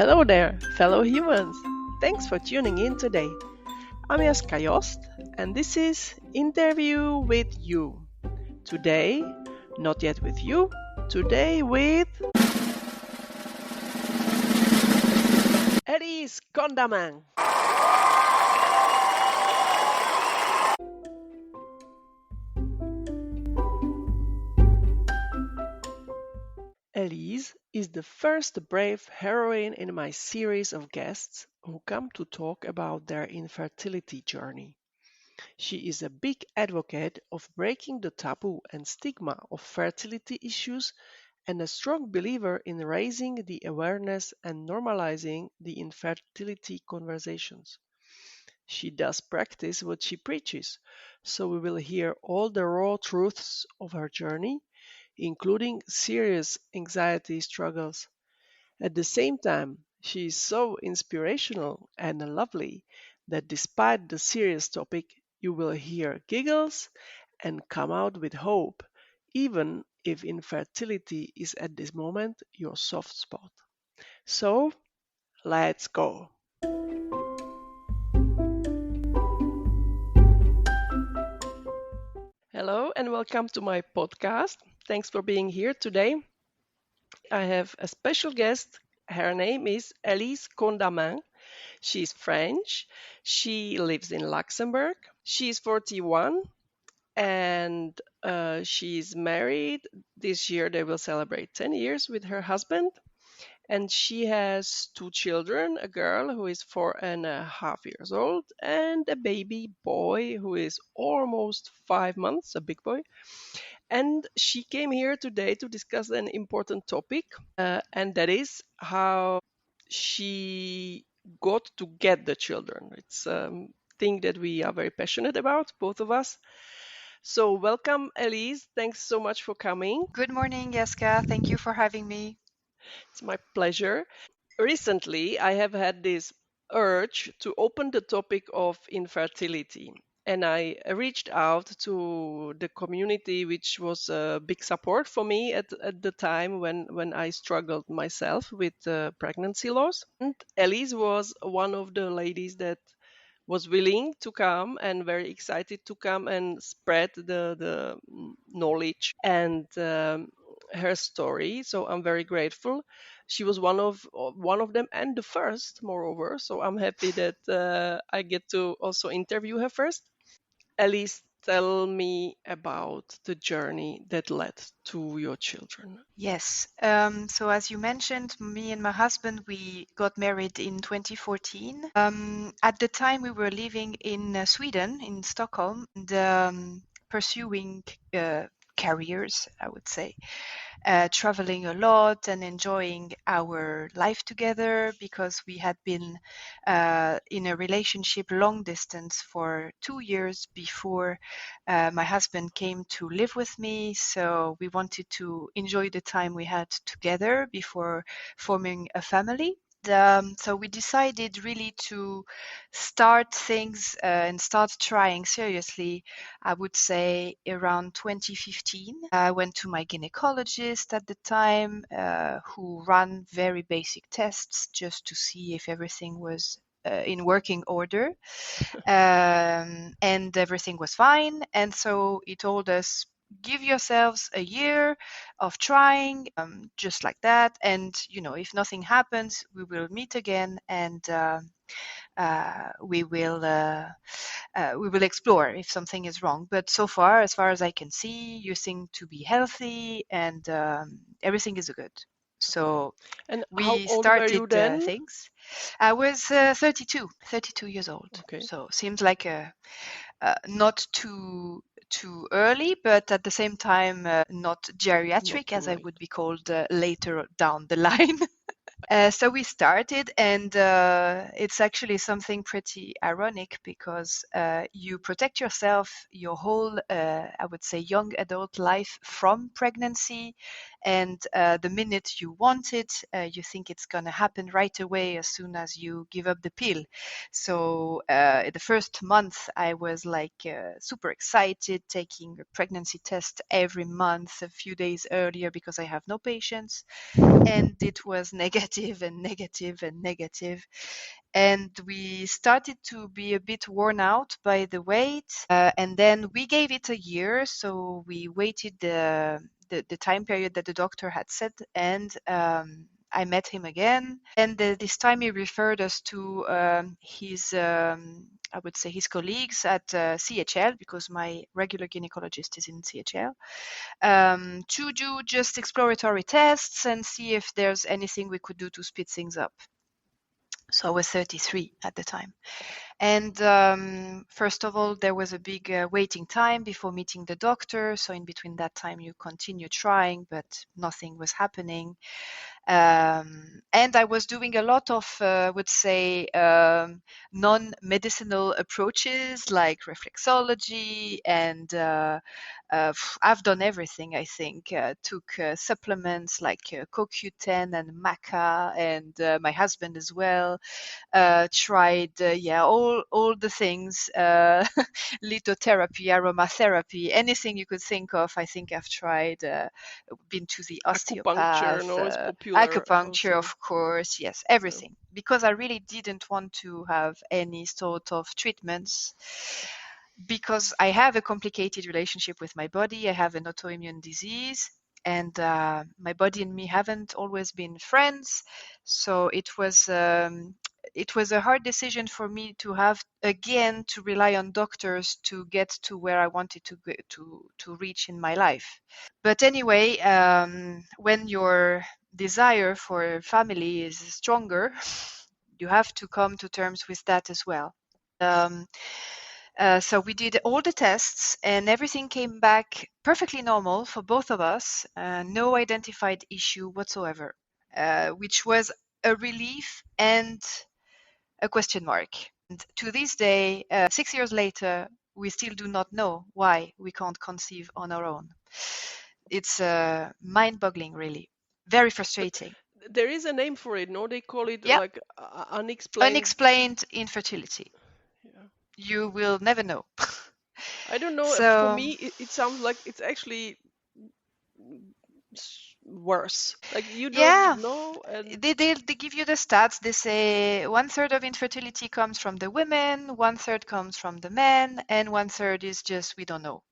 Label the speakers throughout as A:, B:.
A: Hello there, fellow humans. Thanks for tuning in today. I'm Jaska Jost, and this is Interview with You. Today, not yet with you, today with Elise Condamin. Elise is the first brave heroine in my series of guests who come to talk about their infertility journey. She is a big advocate of breaking the taboo and stigma of fertility issues and a strong believer in raising the awareness and normalizing the infertility conversations. She does practice what she preaches, so we will hear all the raw truths of her journey, including serious anxiety struggles. At the same time, she is so inspirational and lovely that despite the serious topic, you will hear giggles and come out with hope, even if infertility is at this moment your soft spot. So, let's go. Hello and welcome to my podcast. Thanks for being here today. I have a special guest. Her name is Elise Condamin. She's French. She lives in Luxembourg. She's 41 and she's married. This year they will celebrate 10 years with her husband. And she has two children, a girl who is 4.5 years old and a baby boy who is almost 5 months, a big boy. And she came here today to discuss an important topic, and that is how she got to get the children. It's a thing that we are very passionate about, both of us. So welcome, Elise. Thanks so much for coming.
B: Good morning, Jaska. Thank you for having me.
A: It's my pleasure. Recently, I have had this urge to open the topic of infertility. And I reached out to the community, which was a big support for me at the time when I struggled myself with pregnancy loss. And Elise was one of the ladies that was willing to come and very excited to come and spread the knowledge and her story. So I'm very grateful. She was one of them and the first, moreover. So I'm happy that I get to also interview her first. Elise, tell me about the journey that led to your children.
B: Yes. So as you mentioned, me and my husband, we got married in 2014. At the time, we were living in Sweden, in Stockholm, and pursuing careers, I would say. Traveling a lot and enjoying our life together because we had been in a relationship long distance for 2 years before my husband came to live with me. So we wanted to enjoy the time we had together before forming a family. So we decided really to start things and start trying seriously, I would say around 2015. I went to my gynecologist at the time, who ran very basic tests just to see if everything was in working order. And everything was fine. And so he told us, give yourselves a year of trying, just like that. And, if nothing happens, we will meet again and we will explore if something is wrong. But so far, as far as I can see, you seem to be healthy and everything is good. So
A: And how
B: we
A: old were you
B: started
A: then?
B: things. I was 32 years old.
A: Okay.
B: So seems like not too early, but at the same time not geriatric,
A: Not too
B: as I
A: late.
B: would be called later down the line. So we started, and it's actually something pretty ironic because you protect yourself your whole, I would say, young adult life from pregnancy. And the minute you want it, you think it's going to happen right away as soon as you give up the pill. So the first month, I was like super excited, taking a pregnancy test every month, a few days earlier because I have no patience. And it was negative negative and negative and negative. And we started to be a bit worn out by the wait. And then we gave it a year. So we waited the time period that the doctor had said. And I met him again. And this time he referred us to his, I would say, his colleagues at CHL, because my regular gynecologist is in CHL, to do just exploratory tests and see if there's anything we could do to speed things up. So I was 33 at the time. And first of all, there was a big waiting time before meeting the doctor. So in between that time, you continue trying, but nothing was happening. And I was doing a lot of, would say, non-medicinal approaches like reflexology, and I've done everything, I think. Took supplements like CoQ10 and maca, and my husband as well. Tried, all the things, lithotherapy, aromatherapy, anything you could think of. I think I've tried. Been to the
A: Acupuncture,
B: osteopath,
A: no, is popular
B: acupuncture,
A: also.
B: of course, yes,
A: Yeah.
B: everything, because I really didn't want to have any sort of treatments, because I have a complicated relationship with my body. I have an autoimmune disease, and my body and me haven't always been friends. So it was a hard decision for me to have again to rely on doctors to get to where I wanted to go, to reach in my life. But anyway, when your desire for family is stronger, you have to come to terms with that as well. Um, so we did all the tests, and everything came back perfectly normal for both of us. No identified issue whatsoever, which was a relief and a question mark. And to this day, 6 years later, we still do not know why we can't conceive on our own. It's mind-boggling, really. Very
A: But
B: frustrating.
A: there is a name for it, no? They call it
B: Yeah,
A: like unexplained.
B: unexplained infertility.
A: Yeah.
B: You will never know.
A: I don't know. For
B: So,
A: me, it sounds like it's actually worse. Like you don't
B: yeah,
A: know, and
B: they give you the stats. They say 1/3 of infertility comes from the women, 1/3 comes from the men, and 1/3 is just we don't know.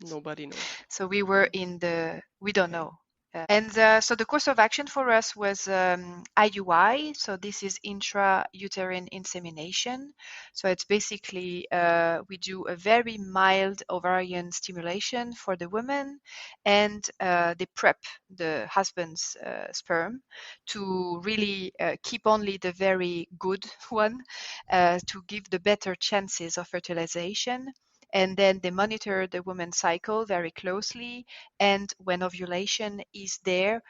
A: nobody knows.
B: So we were
A: Yeah.
B: in the we don't
A: Okay.
B: know. And so the course of action for us was IUI. So this is intrauterine insemination. So it's basically we do a very mild ovarian stimulation for the woman, and they prep the husband's sperm to really keep only the very good one, to give the better chances of fertilization. And then they monitor the woman's cycle very closely. And when ovulation is there,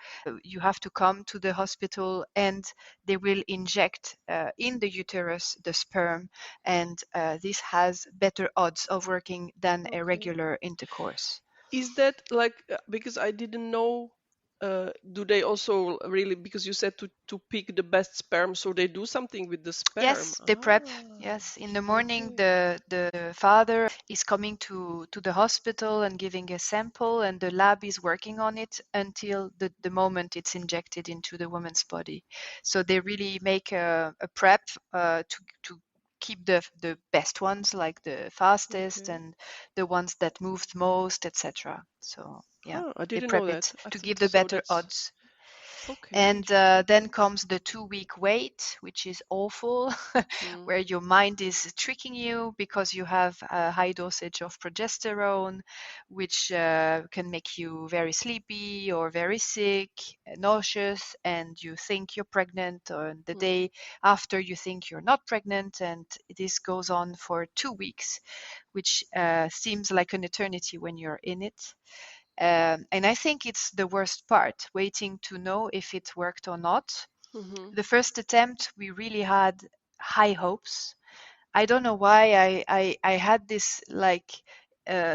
B: you have to come to the hospital, and they will inject in the uterus the sperm. And this has better odds of working than a
A: Okay.
B: regular intercourse.
A: Is that like because I didn't know? Do they also really, because you said to pick the best sperm, so they do something with the sperm?
B: Yes, they prep.
A: Ah,
B: Yes, in the morning,
A: okay.
B: the father is coming to the hospital and giving a sample, and the lab is working on it until the moment it's injected into the woman's body. So they really make a prep to keep the best ones, like the fastest
A: Okay.
B: and the ones that moved most, etc. So yeah,
A: Huh, I
B: they
A: didn't know
B: prep
A: that.
B: it to give the
A: So
B: better
A: that's
B: odds.
A: okay.
B: And
A: Interesting.
B: then comes the 2 week wait, which is awful,
A: Mm,
B: where your mind is tricking you because you have a high dosage of progesterone, which can make you very sleepy or very sick, nauseous, and you think you're pregnant, or the
A: mm,
B: day after you think you're not pregnant. And this goes on for 2 weeks, which seems like an eternity when you're in it. And I think it's the worst part, waiting to know if it worked or not.
A: mm-hmm,
B: The first attempt, we really had high hopes. I don't know why I had this like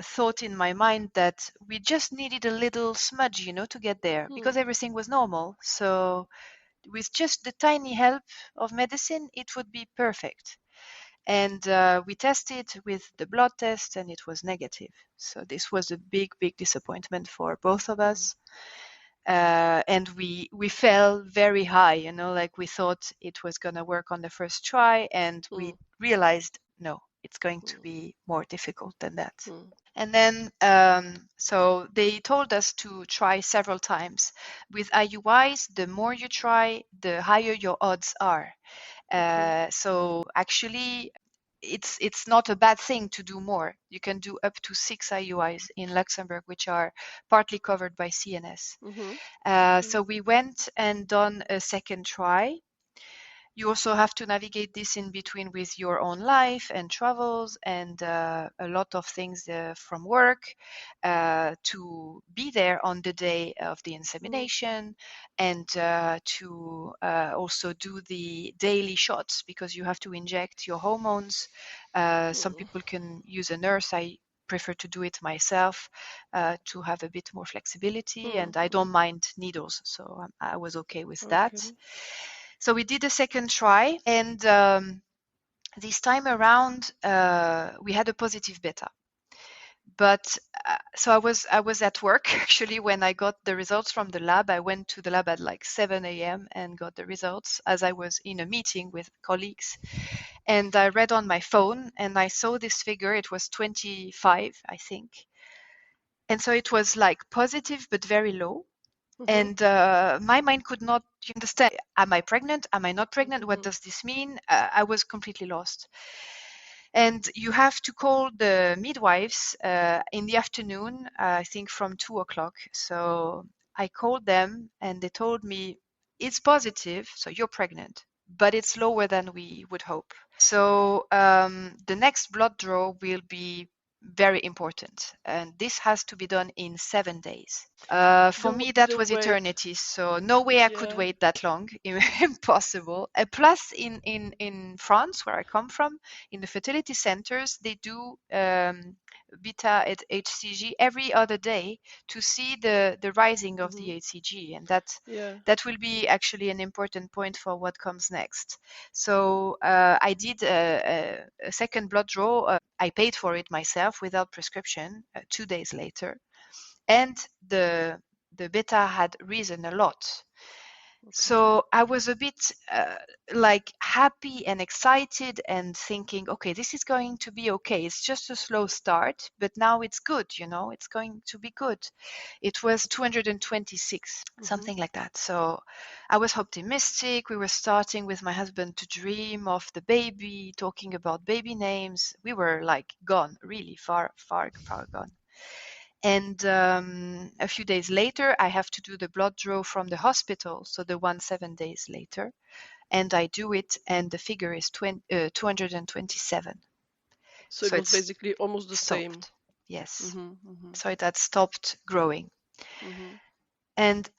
B: thought in my mind that we just needed a little smudge, to get there,
A: mm,
B: because everything was normal. So with just the tiny help of medicine, it would be perfect. And we tested with the blood test, and it was negative. So this was a big, big disappointment for both of
A: mm.
B: us. and we fell very high, like we thought it was going to work on the first try, and we
A: Mm.
B: realized no, it's going to
A: Mm.
B: be more difficult than that.
A: Mm.
B: And then, so they told us to try several times. With IUIs, the more you try, the higher your odds are.
A: Okay.
B: So actually, it's not a bad thing to do more. You can do up to 6 IUIs in Luxembourg, which are partly covered by CNS.
A: Mm-hmm. Okay.
B: So we went and done a second try. You also have to navigate this in between with your own life and travels and a lot of things from work to be there on the day of the
A: Mm.
B: insemination and to also do the daily shots because you have to inject your hormones. Some
A: Mm.
B: people can use a nurse. I prefer to do it myself to have a bit more flexibility, and I don't
A: Mm.
B: mind needles, so I was okay with that.
A: Okay.
B: So we did a second try, and this time around we had a positive beta. But so I was at work actually when I got the results from the lab. I went to the lab at like 7 a.m. and got the results as I was in a meeting with colleagues. And I read on my phone and I saw this figure. It was 25, I think. And so it was like positive but very low.
A: Mm-hmm.
B: And my mind could not understand, am I pregnant, am I not pregnant, what
A: Mm-hmm.
B: does this mean? I was completely lost. And you have to call the midwives in the afternoon, I think from 2 o'clock. So I called them and they told me it's positive, so you're pregnant, but it's lower than we would hope. So the next blood draw will be very important, and this has to be done in 7 days. For me, that
A: The
B: was
A: way.
B: eternity. So no way I could
A: Yeah.
B: wait that long. Impossible. Plus, in France, where I come from, in the fertility centers, they do beta at HCG every other day to see the rising of
A: Mm-hmm.
B: the HCG, and
A: Yeah.
B: that will be actually an important point for what comes next. So I did a second blood draw. I paid for it myself without prescription 2 days later, and the beta had risen a lot.
A: Okay.
B: So I was a bit like happy and excited and thinking, okay, this is going to be okay. It's just a slow start, but now it's good, it's going to be good. It was 226,
A: Mm-hmm.
B: something like that. So I was optimistic. We were starting with my husband to dream of the baby, talking about baby names. We were like gone, really far, far, far gone. And a few days later, I have to do the blood draw from the hospital, so the one 7 days later. And I do it, and the figure is 227.
A: So it
B: So
A: was
B: it's
A: basically almost the same.
B: stopped. Yes.
A: Mm-hmm. Mm-hmm.
B: So it had stopped growing.
A: Mm-hmm.
B: And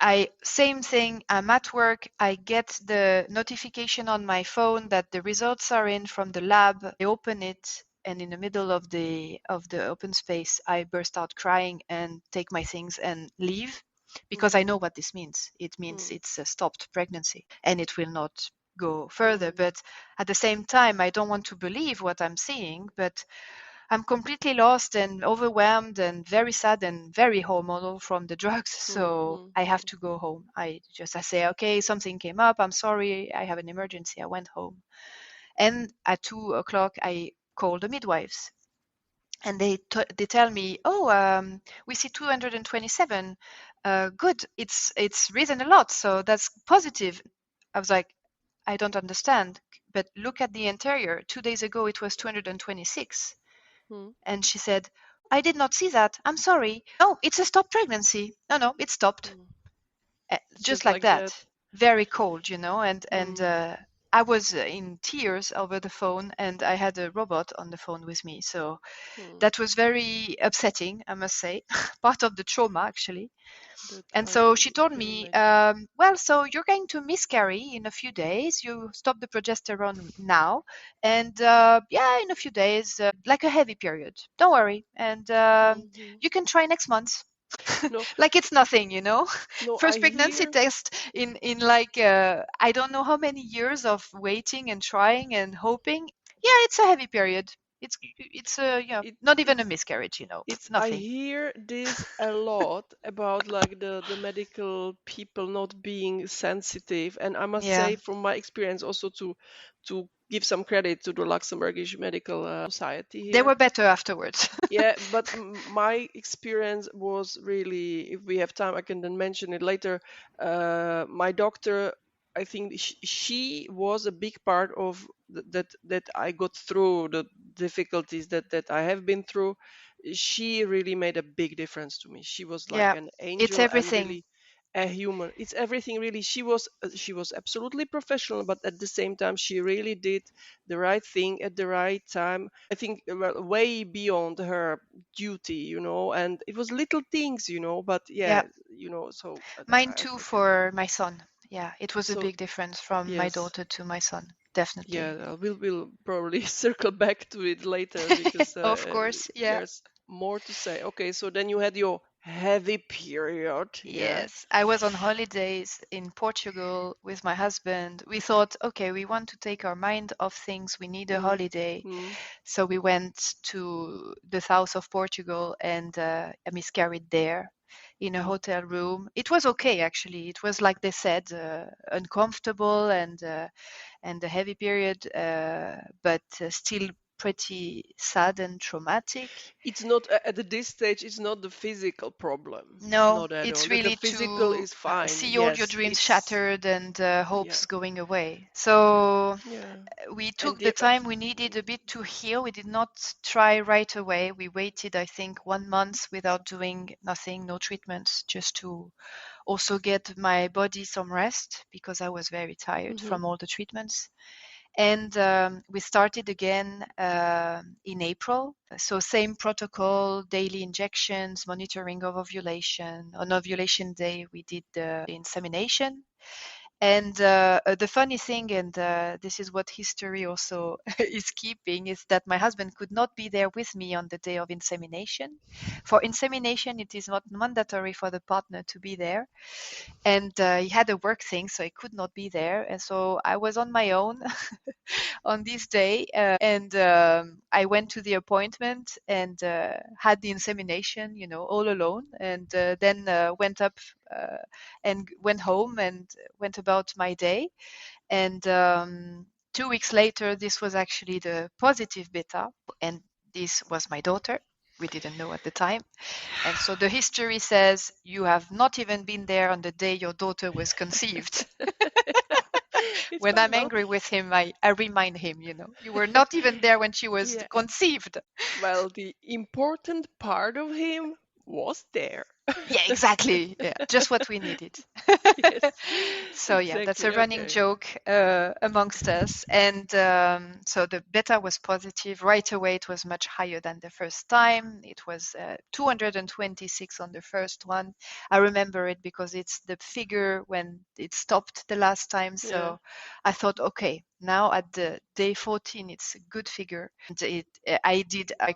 B: same thing, I'm at work, I get the notification on my phone that the results are in from the lab. I open it, and in the middle of the open space, I burst out crying and take my things and leave because I know
A: Mm-hmm.
B: what this means. It means
A: Mm.
B: it's a stopped pregnancy and it will not go further.
A: Mm.
B: But at the same time, I don't want to believe what I'm seeing, but I'm completely lost and overwhelmed and very sad and very hormonal from the drugs.
A: Mm.
B: So
A: Mm.
B: I have to go home. I say, okay, something came up. I'm sorry. I have an emergency. I went home. And at 2 o'clock, I called the midwives and they tell me, oh, we see 227. Good. It's risen a lot. So that's positive. I was like, I don't understand. But look at the interior. 2 days ago, it was 226.
A: Mm.
B: And she said, oh, I did not see that. I'm sorry. No, it's a stop pregnancy. No, no, it stopped.
A: Mm.
B: Just
A: Just
B: like
A: like
B: that.
A: that.
B: Very cold, and
A: Mm.
B: I was in tears over the phone, and I had a robot on the phone with me. So
A: Mm.
B: that was very upsetting, I must say. Part of the trauma, actually.
A: That
B: And
A: I
B: so she told
A: can
B: me,
A: imagine.
B: well, so you're going to miscarry in a few days. You stop the progesterone now. And yeah, in a few days, like a heavy period. Don't worry. And
A: Hmm.
B: you can try next month.
A: No,
B: Like it's nothing.
A: no, I
B: First pregnancy
A: hear.
B: test in like, I don't know how many years of waiting and trying and hoping. Yeah, it's a heavy period. it's
A: it
B: not even a
A: it's
B: miscarriage,
A: it's I
B: nothing.
A: hear this a lot about like the medical people not being sensitive, and I must
B: Yeah,
A: say from my experience also to give some credit to the Luxembourgish Medical Society
B: they
A: here.
B: were better afterwards.
A: Yeah, but my experience was really, if we have time, I can then mention it later. My doctor, I think she was a big part of that I got through the difficulties that I have been through. She really made a big difference to me. She was like
B: Yeah,
A: an
B: it's
A: angel and
B: everything.
A: really a human. It's everything really. She was absolutely professional, but at the same time, she really did the right thing at the right time. I think well, way beyond her duty, and it was little things, but
B: Yeah,
A: yeah, so
B: mine
A: I
B: too
A: can.
B: for my son. Yeah, it was a
A: So
B: big difference from my
A: yes,
B: daughter to my son, definitely.
A: yeah, we'll probably circle back to it later because
B: Of course, yeah.
A: there's more to say. Okay, so then you had your heavy period, yeah.
B: Yes, I was on holidays in Portugal with my husband. We thought, okay, we want to take our mind off things. We need a
A: Mm,
B: holiday.
A: mm,
B: So we went to the south of Portugal and I miscarried there in a
A: mm.
B: hotel room. It was okay, actually. It was like they said, uncomfortable and a heavy period, but still pretty sad and traumatic.
A: It's not at this stage. It's not the physical problem,
B: No,
A: not at all.
B: it's
A: The
B: really
A: physical
B: to
A: is fine.
B: see all your
A: Yes,
B: dreams
A: it's
B: shattered and
A: yeah,
B: hopes going away. So
A: yeah,
B: we
A: and
B: took the time we needed a bit to heal. We did not try right away. We waited, I think, 1 month without doing nothing, no treatments, just to also get my body some rest because I was very tired
A: mhm.
B: from all the treatments. And we started again in April. So same protocol, daily injections, monitoring of ovulation. On ovulation day, we did the insemination. And the funny thing, and this is what history also is keeping, is that my husband could not be there with me on the day of insemination. For insemination, it is not mandatory for the partner to be there. And he had a work thing, so he could not be there. And so I was on my own on this day. And I went to the appointment and had the insemination, all alone. And then went up and went home and went about my day. And 2 weeks later, this was actually the positive beta. And this was my daughter. We didn't know at the time. And so the history says you have not even been there on the day your daughter was conceived.
A: It's
B: When
A: fine.
B: I'm
A: Well,
B: angry with him, I remind him, you were not even there when she was
A: yeah.
B: conceived.
A: Well, the important part of him was there.
B: Yeah, exactly. Yeah, just what we needed.
A: Yes,
B: So yeah, that's a
A: exactly.
B: running
A: Okay.
B: joke amongst us. And so the beta was positive right away. It was much higher than the first time. It was 226 on the first one. I remember it because it's the figure when it stopped the last time.
A: Yeah,
B: So I thought, okay, now at the day 14, it's a good figure. And I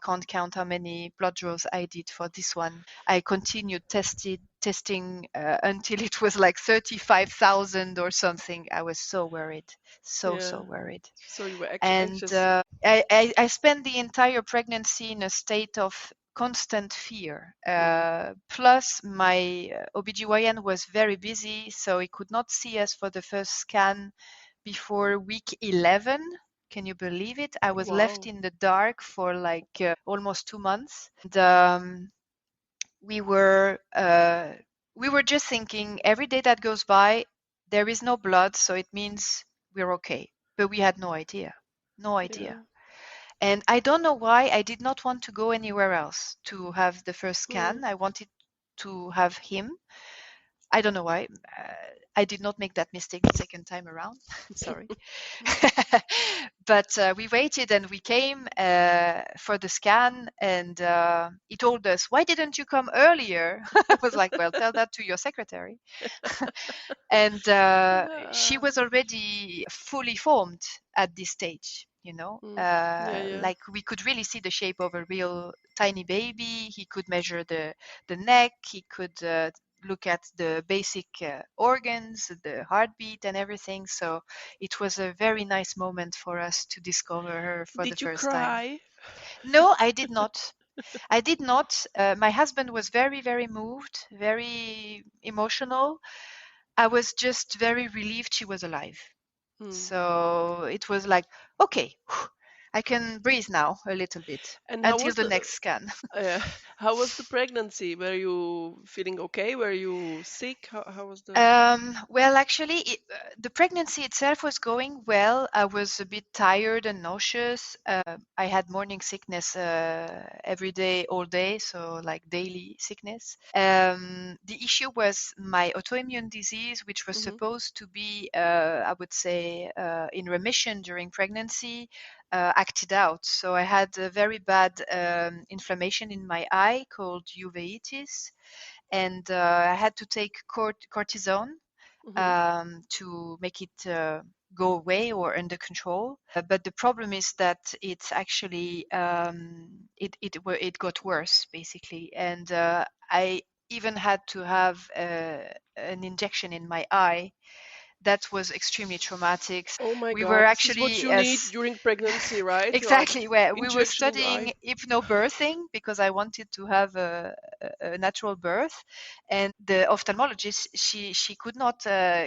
B: can't count how many blood draws I did for this one. I continued testing until it was like 35,000 or something. I was so worried, so
A: yeah.
B: worried.
A: So you were
B: And
A: anxious.
B: I spent the entire pregnancy in a state of constant fear.
A: Mm.
B: Plus, my OBGYN was very busy, so he could not see us for the first scan before week 11. Can you believe it? I was left
A: Wow.
B: in the dark for like almost 2 months. And we were just thinking every day that goes by, there is no blood, so it means we're okay. But we had no idea, no idea.
A: Yeah.
B: And I don't know why I did not want to go anywhere else to have the first
A: Mm.
B: scan. I wanted to have him. I don't know why. I did not make that mistake the second time around. Sorry. But we waited and we came for the scan, and he told us, "Why didn't you come earlier?" I was like, "Well, tell that to your secretary." And she
A: Ah,
B: was already fully formed at this stage,
A: yeah, yeah.
B: like we could really see the shape of a real tiny baby. He could measure the neck. He could look at the basic organs, the heartbeat and everything. So it was a very nice moment for us to discover her for the
A: Did you
B: first time.
A: cry?
B: No, I did not. I did not. My husband was very, very moved, very emotional. I was just very relieved she was alive.
A: Mm.
B: So it was like, okay, I can breathe now a little bit
A: And how
B: until
A: was
B: the
A: the
B: next scan.
A: uh, how was the pregnancy? Were you feeling okay? Were you sick? How was the?
B: Well, actually, the pregnancy itself was going well. I was a bit tired and nauseous. I had morning sickness every day, all day, so like daily sickness. The issue was my autoimmune disease, which was
A: Hmm.
B: supposed to be, I would say, in remission during pregnancy, acted out. So I had a very bad inflammation in my eye called uveitis, and I had to take cortisone
A: Hmm.
B: to make it go away or under control. But the problem is that it's actually it got worse basically, and I even had to have an injection in my eye. That was extremely traumatic.
A: Oh my
B: We were
A: God, this is what
B: actually
A: you need during pregnancy, right?
B: exactly where we were
A: Injection in the
B: studying
A: eye.
B: hypnobirthing because I wanted to have a natural birth, and the ophthalmologist, she could not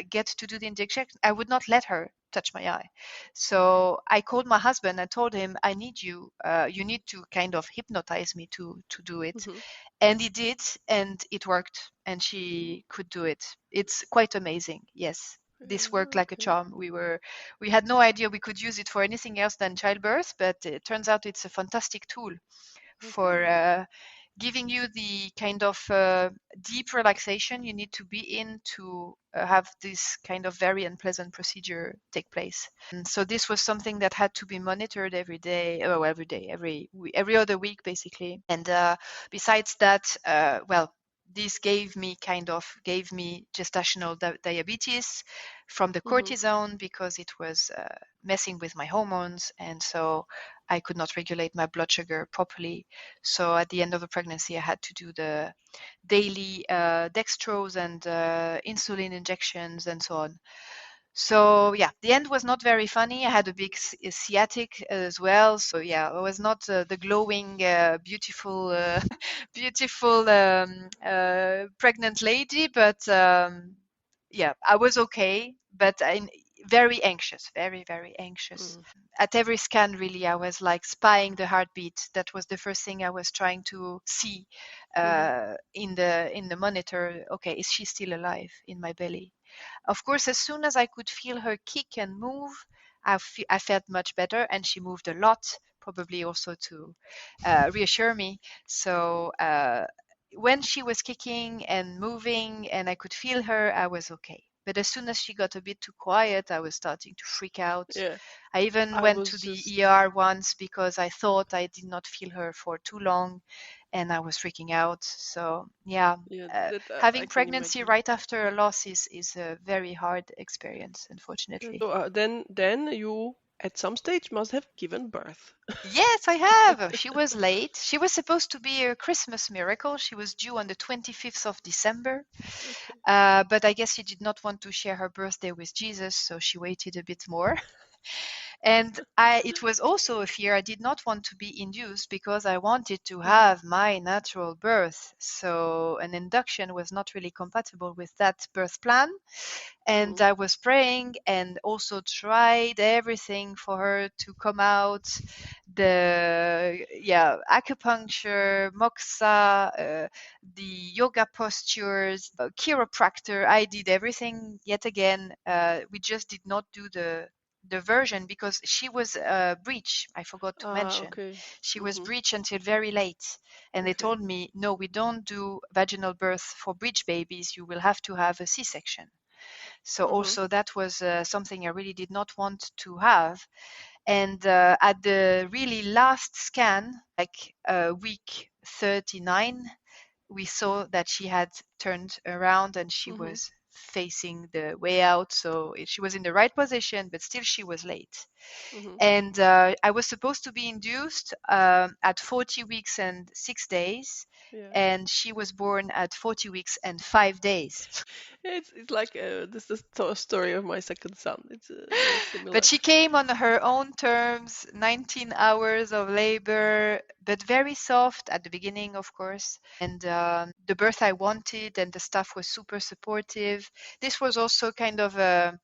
B: get to do the injection. I would not let her touch my eye, so I called my husband and told him, I need you, you need to kind of hypnotize me to do it.
A: Hmm.
B: And he did, and it worked, and she could do it. It's quite amazing. Yes, this worked
A: Yeah,
B: like a
A: okay.
B: charm. We had no idea we could use it for anything else than childbirth, but it turns out it's a fantastic tool for
A: Okay.
B: giving you the kind of deep relaxation you need to be in to have this kind of very unpleasant procedure take place. And so this was something that had to be monitored every day, oh, every day, every other week, basically. And besides that, well, this gave me gestational diabetes from the
A: Hmm.
B: cortisone because it was messing with my hormones, and so I could not regulate my blood sugar properly. So at the end of the pregnancy, I had to do the daily dextrose and insulin injections and so on. So yeah, the end was not very funny. I had a big sciatic as well. So yeah, I was not the glowing, beautiful, beautiful pregnant lady, but yeah, I was okay. But I very anxious, very very anxious.
A: Mm.
B: At every scan, really, I was like spying the heartbeat. That was the first thing I was trying to see
A: Hmm.
B: in the monitor. Okay, is she still alive in my belly? Of course, as soon as I could feel her kick and move, I felt much better, and she moved a lot, probably also to reassure me. So when she was kicking and moving and I could feel her, I was okay. But as soon as she got a bit too quiet, I was starting to freak out.
A: Yeah,
B: I even
A: I
B: went to
A: was
B: the
A: just.
B: ER once because I thought I did not feel her for too long, and I was freaking out. So, yeah,
A: Yeah, that I
B: having
A: can
B: pregnancy
A: imagine.
B: right after a loss is a very hard experience,
A: Yeah,
B: unfortunately.
A: so then you at some stage must have given birth.
B: Yes, I have. She was late. She was supposed to be a Christmas miracle. She was due on the 25th of December.
A: Okay.
B: But I guess she did not want to share her birthday with Jesus, so she waited a bit more. And it was also a fear. I did not want to be induced because I wanted to
A: Hmm.
B: have my natural birth. So an induction was not really compatible with that birth plan. And
A: Hmm.
B: I was praying and also tried everything for her to come out. The yeah, acupuncture, moxa, the yoga postures, chiropractor. I did everything yet again. We just did not do the version because she was breech. I forgot to
A: Ah,
B: mention.
A: okay.
B: She was
A: Hmm.
B: breech until very late. And they
A: Okay.
B: told me, no, we don't do vaginal birth for breech babies. You will have to have a C-section. So
A: Hmm.
B: also that was something I really did not want to have. And at the really last scan, like week 39, we saw that she had turned around and she
A: Hmm.
B: was facing the way out. So she was in the right position, but still she was late.
A: Hmm.
B: And I was supposed to be induced at 40 weeks and 6 days.
A: Yeah.
B: and she was born at 40 weeks and 5 days.
A: It's like this is the story of my second son. It's very
B: But
A: similar.
B: she came on her own terms, 19 hours of labor, but very soft at the beginning, of course. And the birth I wanted, and the staff was super supportive. This was also kind of a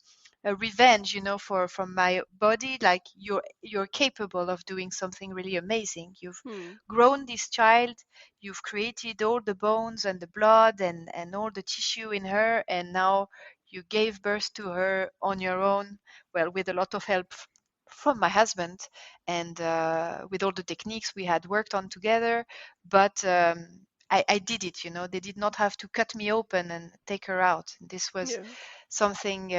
B: revenge, for from my body. Like you're capable of doing something really amazing. You've
A: Hmm.
B: grown this child, you've created all the bones and the blood and all the tissue in her, and now you gave birth to her on your own, well, with a lot of help from my husband, and with all the techniques we had worked on together. But I did it. They did not have to cut me open and take her out. This was
A: Yeah.
B: something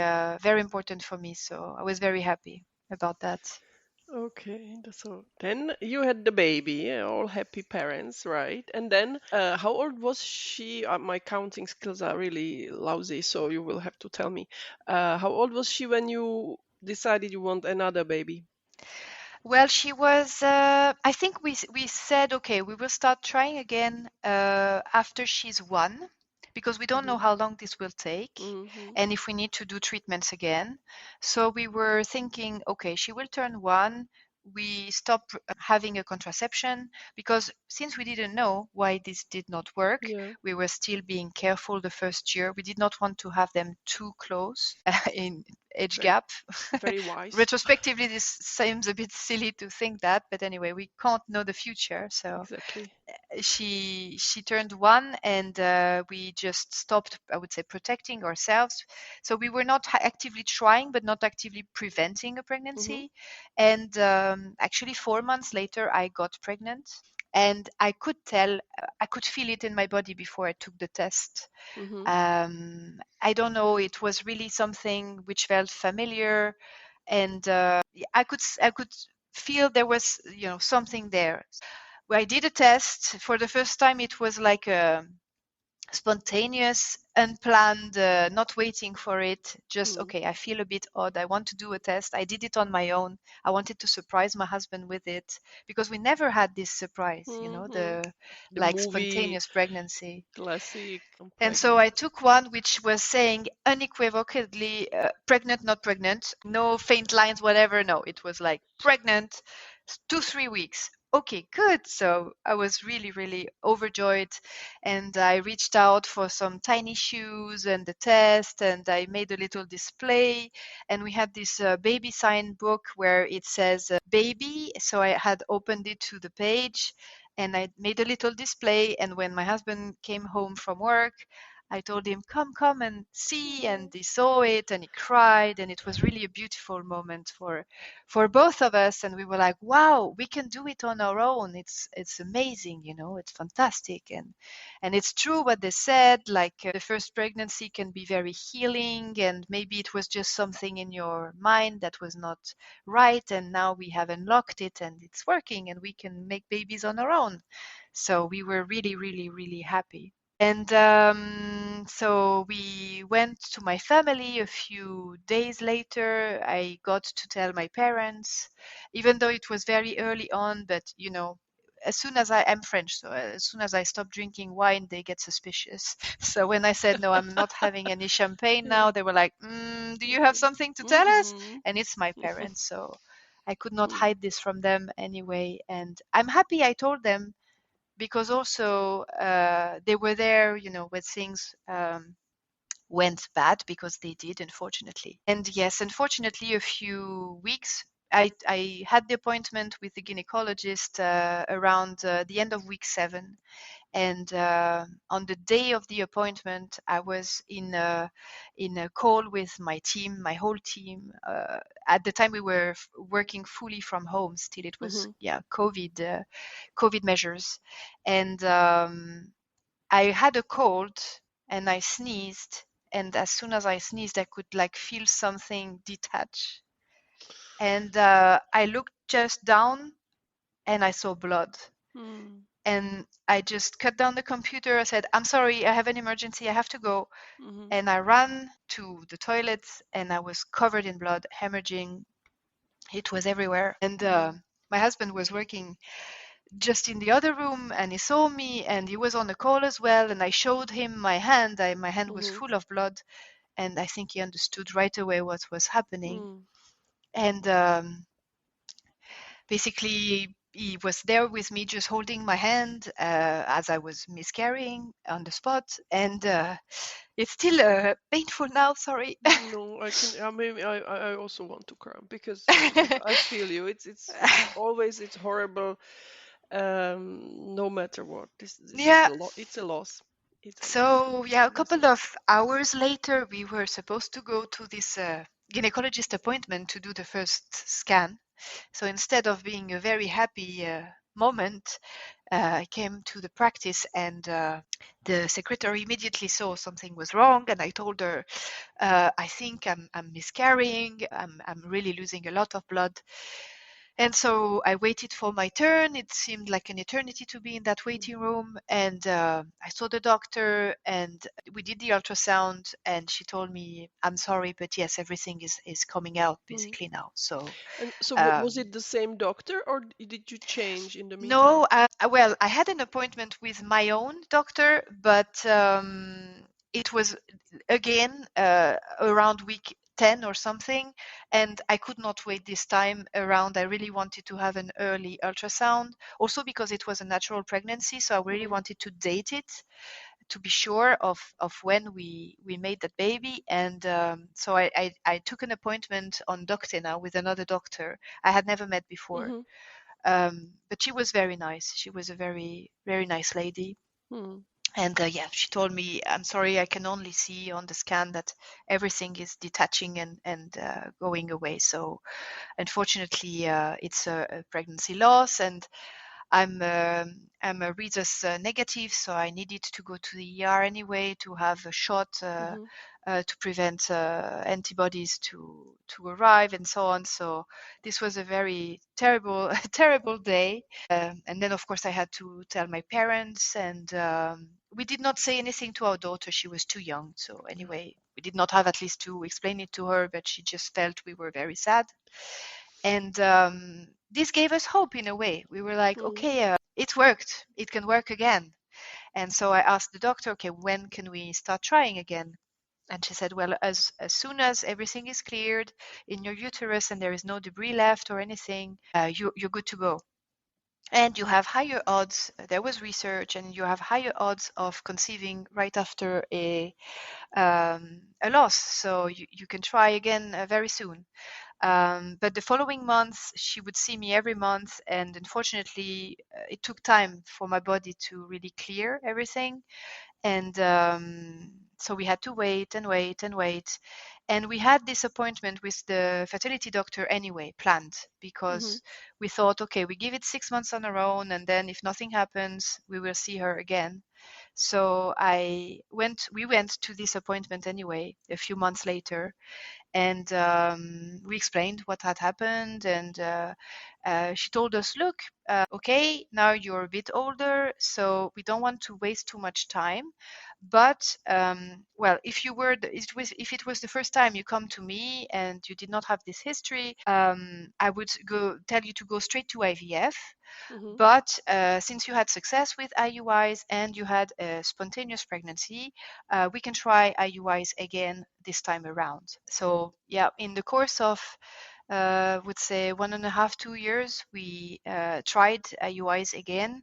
B: very important for me. So I was very happy about that.
A: Okay. So then you had the baby, yeah, all happy parents, right? And then how old was she? My counting skills are really lousy, so you will have to tell me. How old was she when you decided you want another baby?
B: Well, she was. I think we said okay, we will start trying again after she's 1, because we don't know
A: Mm-hmm.
B: how long this will take,
A: Mm-hmm.
B: and if we need to do treatments again. So we were thinking, okay, she will turn 1. We stop having a contraception, because since we didn't know why this did not work,
A: Yeah.
B: we were still being careful the first year. We did not want to have them too close in age
A: Very,
B: gap.
A: very wise.
B: Retrospectively, this seems a bit silly to think that, but anyway, we can't know the future. So
A: Exactly.
B: she turned 1, and we just stopped, I would say, protecting ourselves. So we were not actively trying, but not actively preventing a
A: Mm-hmm.
B: pregnancy. And actually, 4 months later, I got pregnant. And I could tell, I could feel it in my body before I took the test.
A: Mm-hmm.
B: I don't know, it was really something which felt familiar, and I could feel there was something there. When I did a test for the first time, it was like a spontaneous, unplanned, not waiting for it. Just okay, I feel a bit odd. I want to do a test. I did it on my own. I wanted to surprise my husband with it, because we never had this surprise,
A: Mm-hmm.
B: the
A: The
B: like
A: movie
B: spontaneous pregnancy.
A: classic. I'm
B: And so
A: pregnant.
B: I took one which was saying unequivocally pregnant, not pregnant, no faint lines, whatever. No, it was like pregnant, 2, 3 weeks. Okay, good. So I was really, really overjoyed. And I reached out for some tiny shoes and the test, and I made a little display. And we had this baby sign book where it says baby. So I had opened it to the page, and I made a little display. And when my husband came home from work, I told him, come and see. And
A: Mm.
B: he saw it and he cried. And it was really a beautiful moment for both of us. And we were like, wow, we can do it on our own. It's amazing, it's fantastic. And it's true what they said, like the first pregnancy can be very healing. And maybe it was just something in your mind that was not right. And now we have unlocked it and it's working and we can make babies on our own. So we were really, really, really happy. And so we went to my family a few days later. I got to tell my parents, even though it was very early on, but as soon as I'm French, so as soon as I stop drinking wine, they get suspicious. So when I said, no, I'm not having any champagne
A: Yeah.
B: now, they were like, do you have something to tell us?
A: Mm-hmm.
B: And it's my parents. So I could not
A: Mm.
B: hide this from them anyway. And I'm happy I told them, because also they were there, when things went bad, because they did, unfortunately. And yes, unfortunately, a few weeks. I had the appointment with the gynecologist around the end of week 7, and on the day of the appointment, I was in a call with my team, my whole team. At the time, we were working fully from home. Still, it was
A: Mm-hmm.
B: COVID measures, and I had a cold, and I sneezed. And as soon as I sneezed, I could like feel something detach. And I looked just down, and I saw blood.
A: Mm.
B: And I just cut down the computer. I said, I'm sorry, I have an emergency, I have to go.
A: Mm-hmm.
B: And I ran to the toilet, and I was covered in blood, hemorrhaging. It was everywhere. And
A: Mm.
B: my husband was working just in the other room, and he saw me, and he was on the call as well, and I showed him my hand. My hand was
A: Mhm.
B: full of blood, and I think he understood right away what was happening.
A: Mm.
B: And basically, he was there with me, just holding my hand as I was miscarrying on the spot. And it's still painful now. Sorry.
A: No, I can. I mean, I also want to cry because I feel you. It's always it's horrible. No matter what, this is
B: Yeah.
A: a lot. It's a loss. It's a
B: So, yeah, a
A: massive
B: couple
A: loss.
B: of hours later, we were supposed to go to this gynecologist appointment to do the first scan. So instead of being a very happy moment, I came to the practice, and the secretary immediately saw something was wrong, and I told her, I think I'm miscarrying. I'm really losing a lot of blood. And so I waited for my turn. It seemed like an eternity to be in that
A: Mm.
B: waiting room. And I saw the doctor, and we did the ultrasound, and she told me, I'm sorry, but yes, everything is coming out
A: Mm.
B: basically now. So,
A: And so, was
B: um,
A: it the same doctor, or did you change in the
B: no,
A: meantime?
B: well, I had an appointment with my own doctor, but it was again around week 10 or something, and I could not wait this time around. I really wanted to have an early ultrasound, also because it was a natural pregnancy, so I really
A: Mm.
B: wanted to date it to be sure of when we made that baby. And so I took an appointment on Doctina with another doctor I had never met before.
A: Mhm.
B: But she was very nice. She was a very, very nice lady.
A: Mm.
B: And yeah, she told me, I'm sorry, I can only see on the scan that everything is detaching and going away. So unfortunately, it's a pregnancy loss, and I'm a rhesus negative, so I needed to go to the ER anyway to have a shot
A: Mhm.
B: to prevent antibodies to arrive and so on. So this was a very terrible terrible day. And then of course I had to tell my parents, and we did not say anything to our daughter. She was too young. So
A: Yeah.
B: anyway, we did not have at least to explain it to her, but she just felt we were very sad. And this gave us hope in a way. We were like,
A: Mm.
B: okay, it worked. It can work again. And so I asked the doctor, okay, when can we start trying again? And she said, well, as soon as everything is cleared in your uterus and there is no debris left or anything, you're good to go. And you have higher odds. There was research, and you have higher odds of conceiving right after a loss. So you can try again very soon. But the following months, she would see me every month, and unfortunately, it took time for my body to really clear everything. And so we had to wait and wait and wait. And we had this appointment with the fertility doctor anyway, planned,
A: Mhm.
B: because we thought, okay, we give it 6 months on our own, and then if nothing happens, we will see her again. So we went to this appointment anyway, a few months later, and we explained what had happened. And she told us, look, okay, now you're a bit older, so we don't want to waste too much time. But well, if it was the first time you come to me and you did not have this history, I would go tell you to go straight to IVF.
A: Mhm.
B: But since you had success with IUIs and you had a spontaneous pregnancy, we can try IUIs again this time around. So yeah, in the course of would say 1.5, 2 years, we tried IUIs again.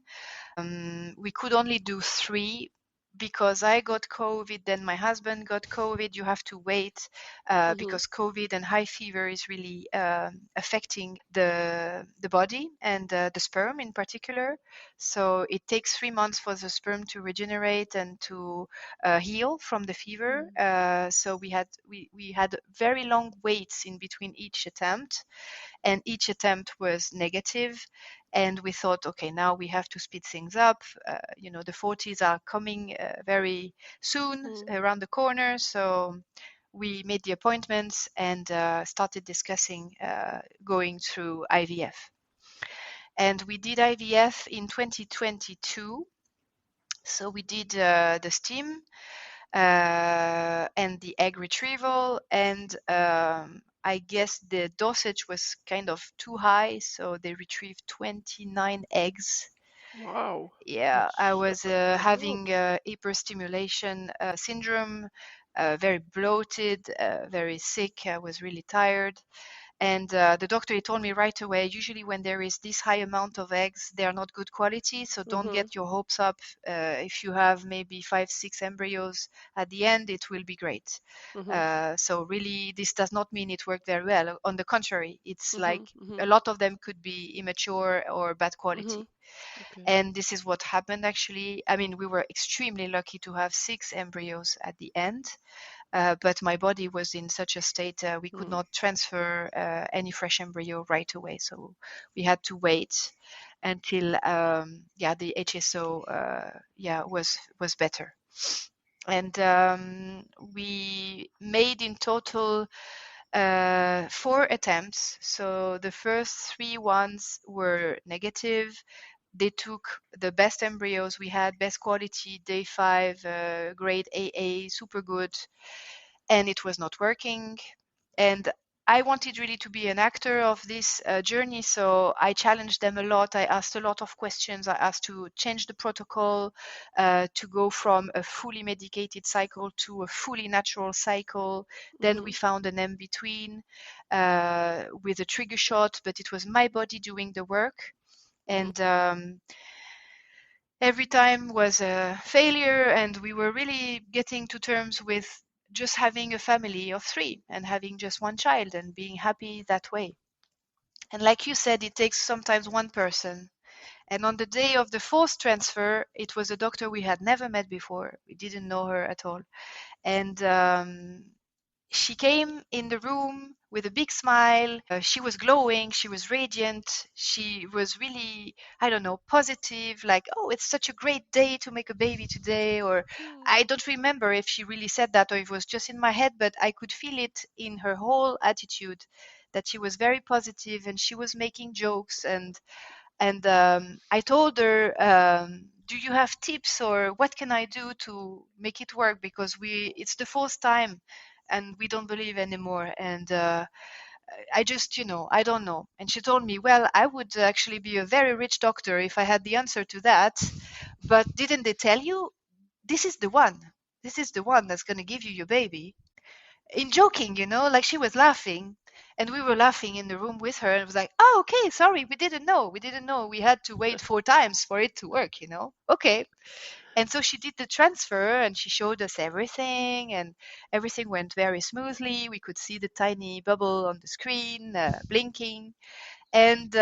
B: We could only do three because I got COVID, then my husband got COVID. You have to wait
A: Mhm.
B: because COVID and high fever is really affecting the body and the sperm in particular. So it takes 3 months for the sperm to regenerate and to heal from the fever.
A: Mm.
B: So we had very long waits in between each attempt, and each attempt was negative. And we thought, okay, now we have to speed things up. The 40s are coming very soon
A: Mm.
B: around the corner. So we made the appointments and started discussing going through IVF. And we did IVF in 2022. So we did the steam and the egg retrieval, and I guess the dosage was kind of too high, so they retrieved 29 eggs.
A: Wow.
B: Yeah, I
A: That's
B: was
A: that's a lot.
B: having hyperstimulation syndrome, very bloated, very sick. I was really tired. And the doctor, he told me right away, usually when there is this high amount of eggs, they are not good quality. So don't
A: Mhm.
B: get your hopes up. If you have maybe 5, 6 embryos at the end, it will be great.
A: Mhm.
B: So really, this does not mean it worked very well. On the contrary, it's like
A: Mhm.
B: a
A: Mhm.
B: lot of them could be immature or bad
A: Mhm.
B: quality.
A: Okay.
B: And this is what happened actually. I mean, we were extremely lucky to have 6 embryos at the end, but my body was in such a state we could
A: Mm.
B: not transfer any fresh embryo right away. So we had to wait until yeah, the HSO yeah, was better. And we made in total 4 attempts. So the first 3 ones were negative. They took the best embryos we had, best quality, day 5, grade AA, super good, and it was not working. And I wanted really to be an actor of this journey, so I challenged them a lot. I asked a lot of questions. I asked to change the protocol, to go from a fully medicated cycle to a fully natural cycle. Then we
A: Mhm.
B: found an in between with a trigger shot, but it was my body doing the work.
A: Mhm.
B: And every time was a failure, and we were really getting to terms with just having a family of 3 and having just one child and being happy that way. And like you said, it takes sometimes one person. And on the day of the fourth transfer, it was a doctor we had never met before. We didn't know her at all. And she came in the room with a big smile. She was glowing. She was radiant. She was really, I don't know, positive, like, oh, it's such a great day to make a baby today. Or
A: Mm.
B: I don't remember if she really said that or if it was just in my head, but I could feel it in her whole attitude that she was very positive and she was making jokes. And I told her, do you have tips or what can I do to make it work? Because it's the fourth time and we don't believe anymore. And I just, I don't know. And she told me, well, I would actually be a very rich doctor if I had the answer to that. But didn't they tell you? This is the one. This is the one that's going to give you your baby, in joking, like she was laughing, and we were laughing in the room with her, and it was like, oh, okay, sorry, we didn't know we had to wait 4 times for it to work. Okay. And so she did the transfer and she showed us everything, and everything went very smoothly. We could see the tiny bubble on the screen blinking. And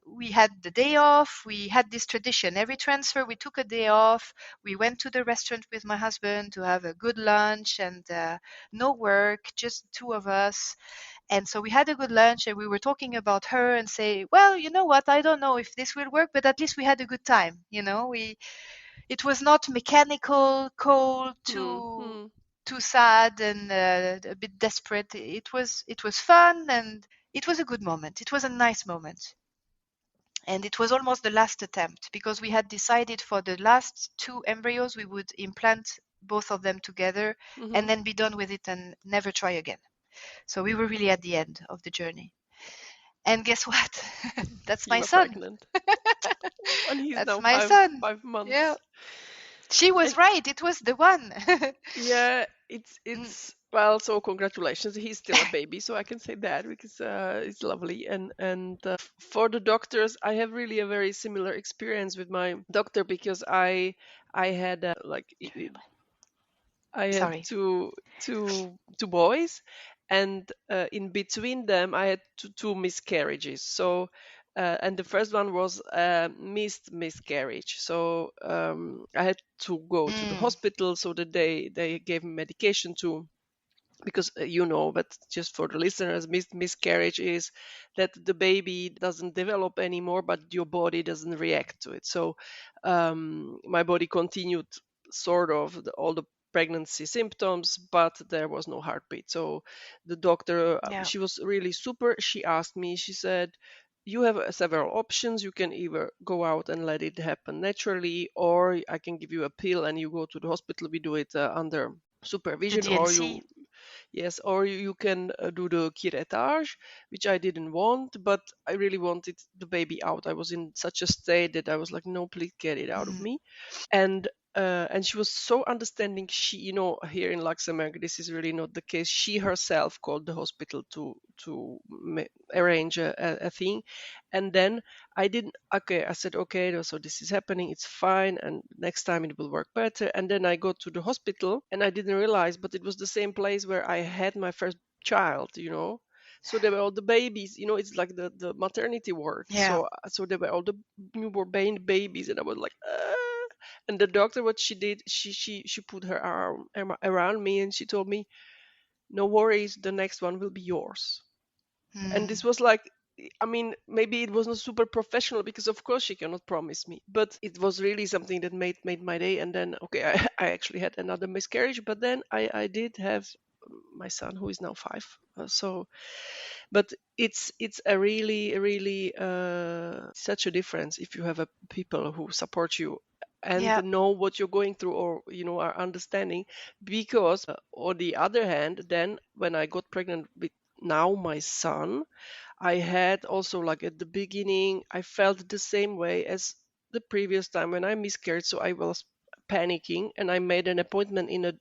B: we had the day off. We had this tradition. Every transfer, we took a day off. We went to the restaurant with my husband to have a good lunch and no work, just 2 of us. And so we had a good lunch and we were talking about her and say, well, you know what? I don't know if this will work, but at least we had a good time. It was not mechanical, cold,
A: Mm.
B: too
A: Mm.
B: too sad and a bit desperate. It was fun, and it was a good moment. It was a nice moment. And it was almost the last attempt because we had decided for the last 2 embryos we would implant both of them together and
A: Mhm.
B: then be done with it and never try again. So we were really at the end of the journey. And guess what? That's
A: You
B: my
A: were
B: son.
A: pregnant. Oh, and he's
B: That's
A: now
B: my
A: five
B: son.
A: five
B: Yeah.
A: months.
B: She
A: And
B: was right. It was the one.
A: yeah,
B: Mm.
A: it's well, so congratulations. He's still a baby, so I can say that because it's lovely. And for the doctors, I have really a very similar experience with my doctor because I had I had
B: Sorry.
A: two boys, and in between them, I had two miscarriages. So, and the first one was a missed miscarriage. So I had to go to the
B: Mm.
A: hospital so that they gave me medication to, because but just for the listeners, miscarriage is that the baby doesn't develop anymore but your body doesn't react to it. So my body continued sort of all the pregnancy symptoms, but there was no heartbeat. So the doctor,
B: Yeah.
A: she was really super. She asked me, she said, you have several options. You can either go out and let it happen naturally, or I can give you a pill and you go to the hospital. We do it under
B: The
A: supervision, or
B: DNC.
A: you Yes, or you can do the curettage, which I didn't want, but I really wanted the baby out. I was in such a state that I was like, no, please get it out of
B: Mm.
A: me. And she was so understanding. She, here in Luxembourg, this is really not the case. She herself called the hospital arrange a thing. And then I didn't, okay, I said, okay, so this is happening, it's fine, and next time it will work better. And then I go to the hospital and I didn't realize, but it was the same place where I had my first child. So there were all the babies, it's like the maternity ward.
B: Yeah.
A: So there were all the newborn babies, and I was like, and the doctor, what she did, she put her arm around me and she told me, no worries, the next one will be yours. And
B: Mm.
A: this was like, I mean, maybe it was not super professional, because of course she cannot promise me, but it was really something that made my day. And then, okay, I actually had another miscarriage, but then I did have my son, who is now 5. So but it's a really such a difference if you have a people who support you and
B: Yeah.
A: know what you're going through, or are understanding. Because on the other hand, then when I got pregnant with now my son, I had also, like, at the beginning, I felt the same way as the previous time when I miscarried. So I was panicking, and I made an appointment in a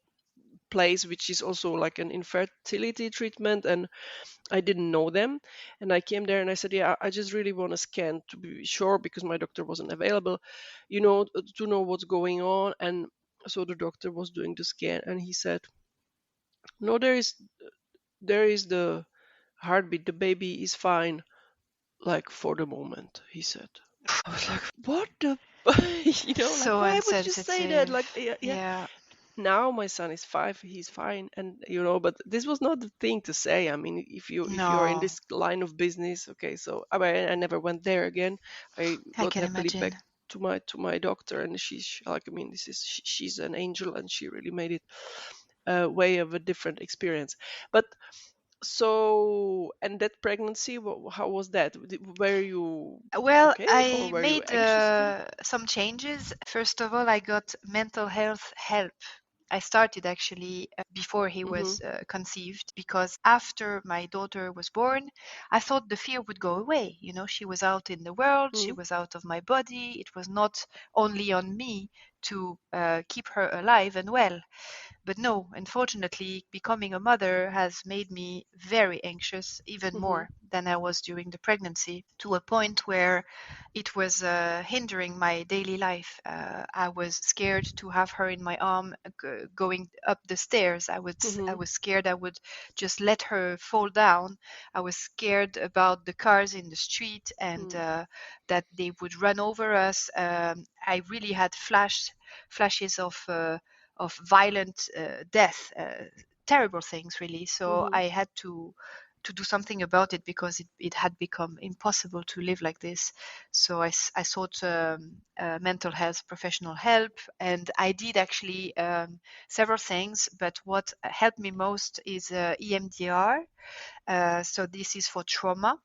A: place which is also like an infertility treatment, and I didn't know them. And I came there and I said, yeah, I just really want a scan to be sure, because my doctor wasn't available, to know what's going on. And so the doctor was doing the scan and he said, no, there is the heartbeat, the baby is fine, like, for the moment, he said. I was like, what the like,
B: So
A: why would you say that?
B: insensitive.
A: Like, yeah, yeah.
B: Yeah.
A: Now my son is 5, he's fine. And but this was not the thing to say. I mean, if you're in
B: No,
A: this line of business, okay. So I never went there again. I
B: I
A: got
B: can
A: happily back
B: imagine.
A: to my doctor, and she's like, I mean, she's an angel, and she really made it a way of a different experience. But so, and that pregnancy, how was that? Were you
B: Well,
A: okay, or
B: I
A: were you
B: made
A: anxious still?
B: some changes. First of all, I got mental health help. I started actually before he
A: Mm-hmm.
B: was conceived, because after my daughter was born, I thought the fear would go away. She was out in the world, she
A: Mm-hmm.
B: was out of my body. It was not only on me to keep her alive and well. But no, unfortunately, becoming a mother has made me very anxious, even
A: Mm-hmm.
B: more than I was during the pregnancy, to a point where it was hindering my daily life. I was scared to have her in my arm going up the stairs. I
A: Mm-hmm.
B: was scared I would just let her fall down. I was scared about the cars in the street, and that they would run over us. I really had flashes of violent death, terrible things, really. So
A: Mm-hmm.
B: I had to do something about it, because it had become impossible to live like this. So I sought mental health professional help, and I did actually several things. But what helped me most is EMDR. So this is for trauma.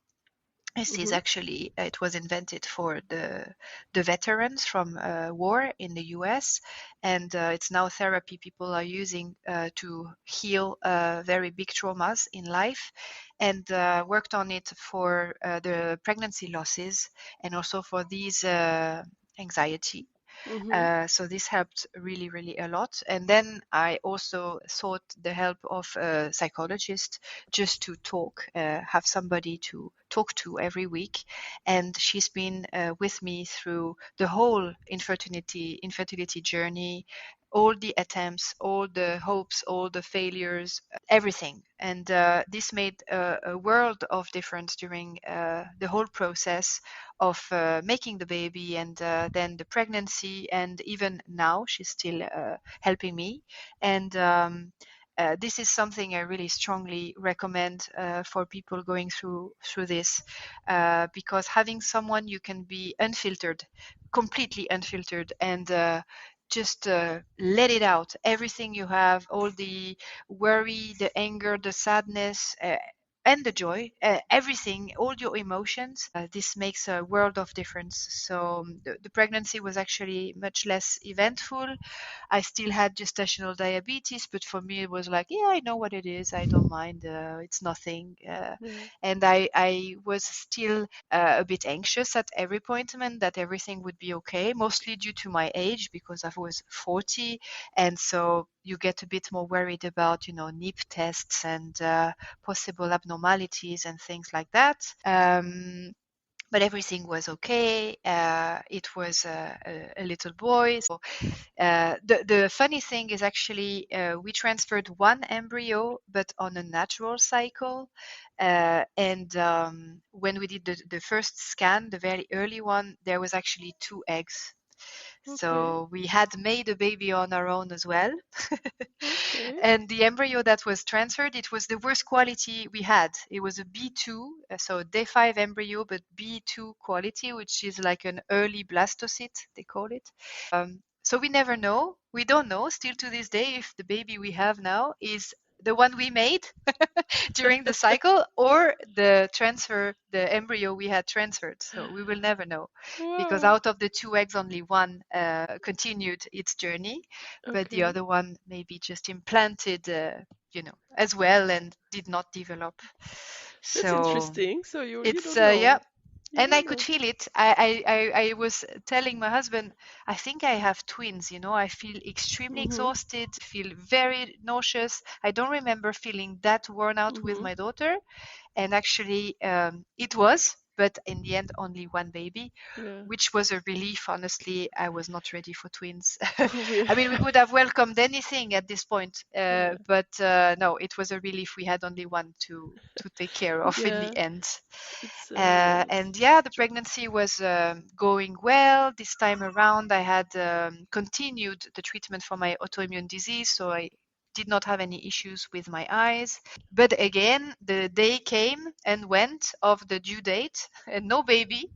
B: This is
A: Mm-hmm.
B: actually, it was invented for the veterans from war in the US, and it's now therapy people are using to heal very big traumas in life, and worked on it for the pregnancy losses, and also for these anxiety.
A: Mm-hmm.
B: So this helped really, really a lot. And then I also sought the help of a psychologist, just to talk, have somebody to talk to every week. And she's been with me through the whole infertility journey, all the attempts, all the hopes, all the failures, everything. And this made a world of difference during the whole process of making the baby, and then the pregnancy, and even now she's still helping me. And this is something I really strongly recommend for people going through this, because having someone you can be unfiltered, completely unfiltered, and just let it out, everything you have, all the worry, the anger, the sadness, and the joy, everything, all your emotions. This makes a world of difference. So the pregnancy was actually much less eventful. I still had gestational diabetes, but for me it was like, yeah, I know what it is. I don't mind. It's nothing.
A: Yeah.
B: And I was still a bit anxious at every appointment that everything would be okay, mostly due to my age because I was 40, and so you get a bit more worried about, nip tests and possible abnormalities and things like that. But everything was okay. It was a little boy. So the funny thing is actually we transferred one embryo, but on a natural cycle. And when we did the first scan, the very early one, there was actually two eggs.
A: Okay.
B: So we had made a baby on our own as well.
A: Okay.
B: And the embryo that was transferred, it was the worst quality we had. It was a B2, so day 5 embryo, but B2 quality, which is like an early blastocyst, they call it. So we never know. We don't know still to this day if the baby we have now is the one we made during the cycle or the embryo we had transferred. So we will never know because
A: Wow.
B: out of the two eggs, only one continued its journey, but the
A: Okay.
B: other one maybe just implanted, as well and did not develop.
A: That's
B: So
A: interesting. So you
B: it's
A: don't
B: yeah,
A: know. You
B: and I
A: don't
B: could
A: know.
B: feel it. I was telling my husband, I think I have twins. I feel extremely
A: Mhm.
B: exhausted, feel very nauseous. I don't remember feeling that worn out with
A: Mhm.
B: my daughter, and actually it was, but in the end only one baby,
A: Yeah.
B: which was a relief. Honestly, I was not ready for twins.
A: Oh, yeah.
B: I mean, we could have welcomed anything at this point,
A: Yeah.
B: but no, it was a relief we had only one to take care of in
A: Yeah.
B: the end.
A: It's
B: And yeah, the pregnancy was going well. This time around, I had continued the treatment for my autoimmune disease, so I did not have any issues with my eyes. But again, the day came and went of the due date, and no baby.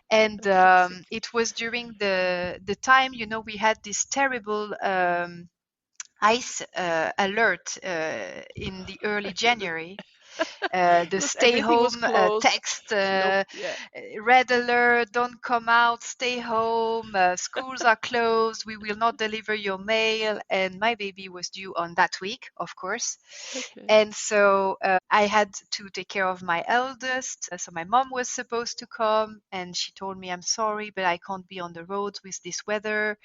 B: And
A: classic.
B: it was during the time, we had this terrible ice alert in the early
A: The-
B: January, the
A: Because
B: stay
A: everything was
B: home
A: closed.
B: text,
A: Nope. Yeah.
B: red alert, don't come out, stay home, schools are closed, we will not deliver your mail. And my baby was due on that week, of course.
A: Okay.
B: And so I had to take care of my eldest. So my mom was supposed to come and she told me, I'm sorry, but I can't be on the road with this weather.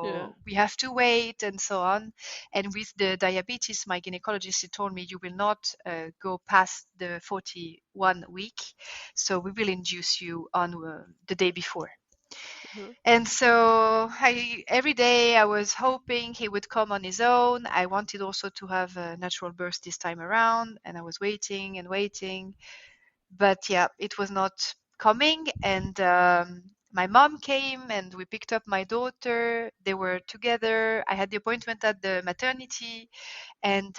A: Yeah.
B: So we have to wait and so on. And with the diabetes, my gynecologist he told me, you will not go past the 41 week. So we will induce you on the day before.
A: Uh-huh.
B: And so every day I was hoping he would come on his own. I wanted also to have a natural birth this time around, and I was waiting and waiting. But yeah, it was not coming. And my mom came and we picked up my daughter. They were together. I had the appointment at the maternity and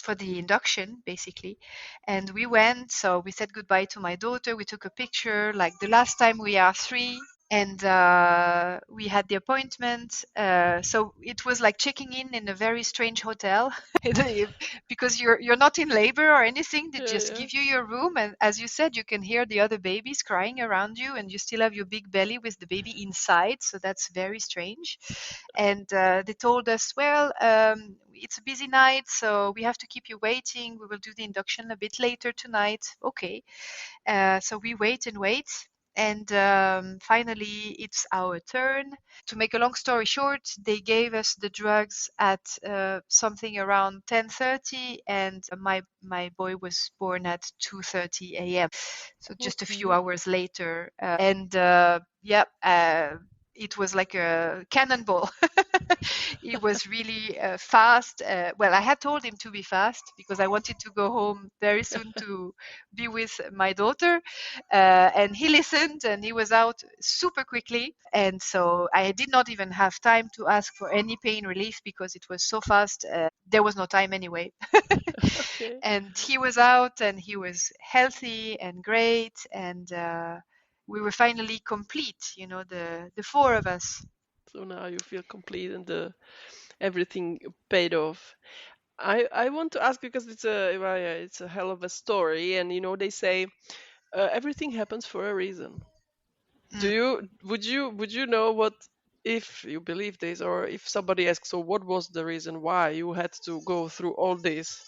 B: for the induction basically, and we went. So we said goodbye to my daughter, we took a picture like the last time we are three, and we had the appointment. So it was like checking in a very strange hotel. Because you're not in labor or anything, they
A: Yeah.
B: just
A: Yeah.
B: give you your room, and as you said, you can hear the other babies crying around you, and you still have your big belly with the baby inside, so that's very strange. And they told us, well, it's a busy night, so we have to keep you waiting, we will do the induction a bit later tonight. Okay. So we wait and wait, and finally it's our turn. To make a long story short, they gave us the drugs at something around 10:30, and my boy was born at 2:30 a.m. So just a few
A: Okay.
B: hours later. And yeah, it was like a cannonball. It was really fast. Well, I had told him to be fast because I wanted to go home very soon to be with my daughter. And he listened and he was out super quickly. And so I did not even have time to ask for any pain relief because it was so fast. There was no time anyway.
A: Okay.
B: And he was out and he was healthy and great. And we were finally complete, the four of us.
A: So now you feel complete and the everything paid off. I want to ask because it's a hell of a story, and they say everything happens for a reason. Do
B: Mm.
A: you would you know what, if you believe this, or if somebody asks, so what was the reason why you had to go through all this?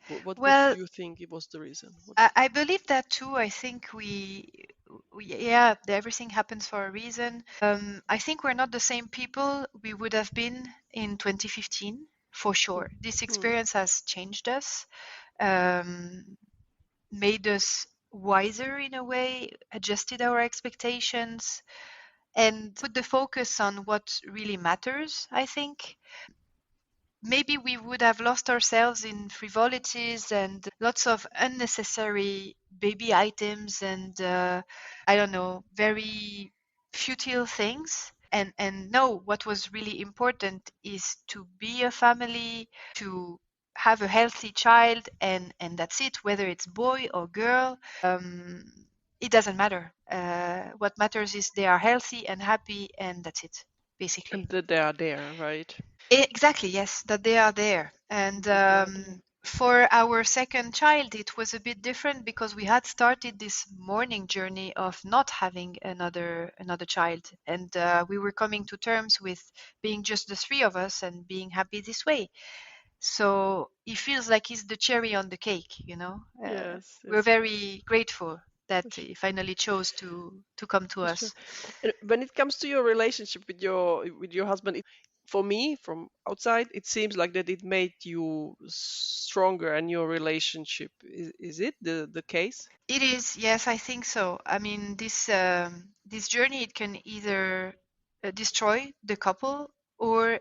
A: What do
B: Well,
A: you think it was the reason?
B: I believe that too. I think yeah, everything happens for a reason. I think we're not the same people we would have been in 2015, for sure. This
A: Mm.
B: experience has changed us, um, made us wiser in a way, adjusted our expectations, and put the focus on what really matters, I think. Maybe we would have lost ourselves in frivolities and lots of unnecessary baby items and I don't know, very futile things. And no, what was really important is to be a family, to have a healthy child, and that's it. Whether it's boy or girl, it doesn't matter. What matters is they are healthy and happy, and that's it, basically.
A: And that they are there, right?
B: Exactly, yes, that they are there. And
A: That they are there.
B: for our second child, it was a bit different because we had started this morning journey of not having another child, and we were coming to terms with being just the three of us and being happy this way. So it feels like it's the cherry on the cake, you know.
A: Yes,
B: We're
A: yes,
B: very grateful
A: for
B: that
A: sure.
B: he finally chose to come to
A: For sure.
B: us.
A: And when it comes to your relationship with your husband, for me, from outside, it seems like that it made you stronger, and your relationship. Is it the case?
B: It is, yes, I think so. I mean, this journey it can either destroy the couple or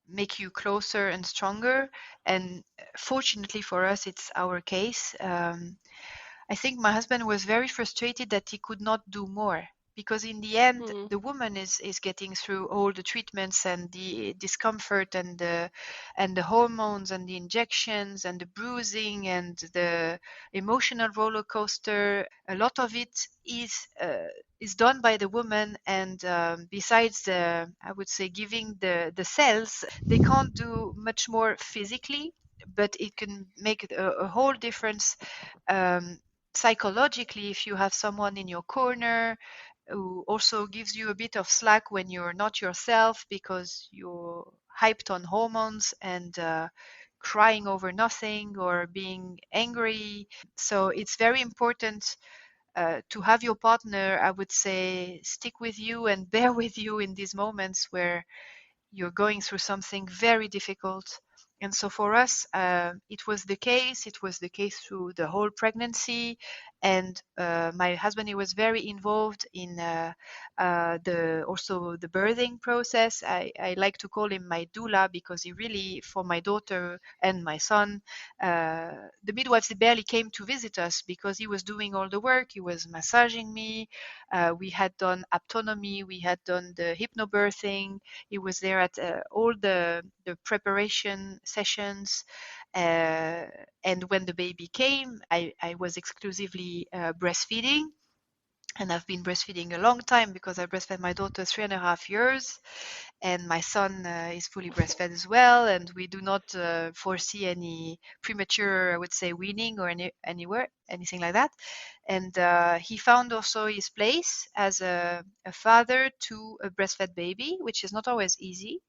B: make you closer and stronger. And fortunately for us, it's our case. I think my husband was very frustrated that he could not do more because in the end
A: Hmm.
B: the woman is getting through all the treatments and the discomfort and the hormones and the injections and the bruising and the emotional roller coaster. A lot of it is done by the woman, and besides I would say giving the cells, they can't do much more physically, but it can make a whole difference um, psychologically if you have someone in your corner who also gives you a bit of slack when you're not yourself because you're hyped on hormones and crying over nothing or being angry. So it's very important to have your partner, I would say, stick with you and bear with you in these moments where you're going through something very difficult. And so for us, it was the case. It was the case through the whole pregnancy. And my husband, he was very involved in the also the birthing process. I like to call him my doula because he really, for my daughter and my son, the midwives, they barely came to visit us because he was doing all the work. He was massaging me. We had done aptonomy. We had done the hypnobirthing. He was there at all the preparation sessions. And when the baby came, I was exclusively breastfeeding. And I've been breastfeeding a long time because I breastfed my daughter 3.5 years, and my son is fully breastfed as well. And we do not foresee any premature, I would say, weaning or anywhere, anything like that. And he found also his place as a father to a breastfed baby, which is not always easy,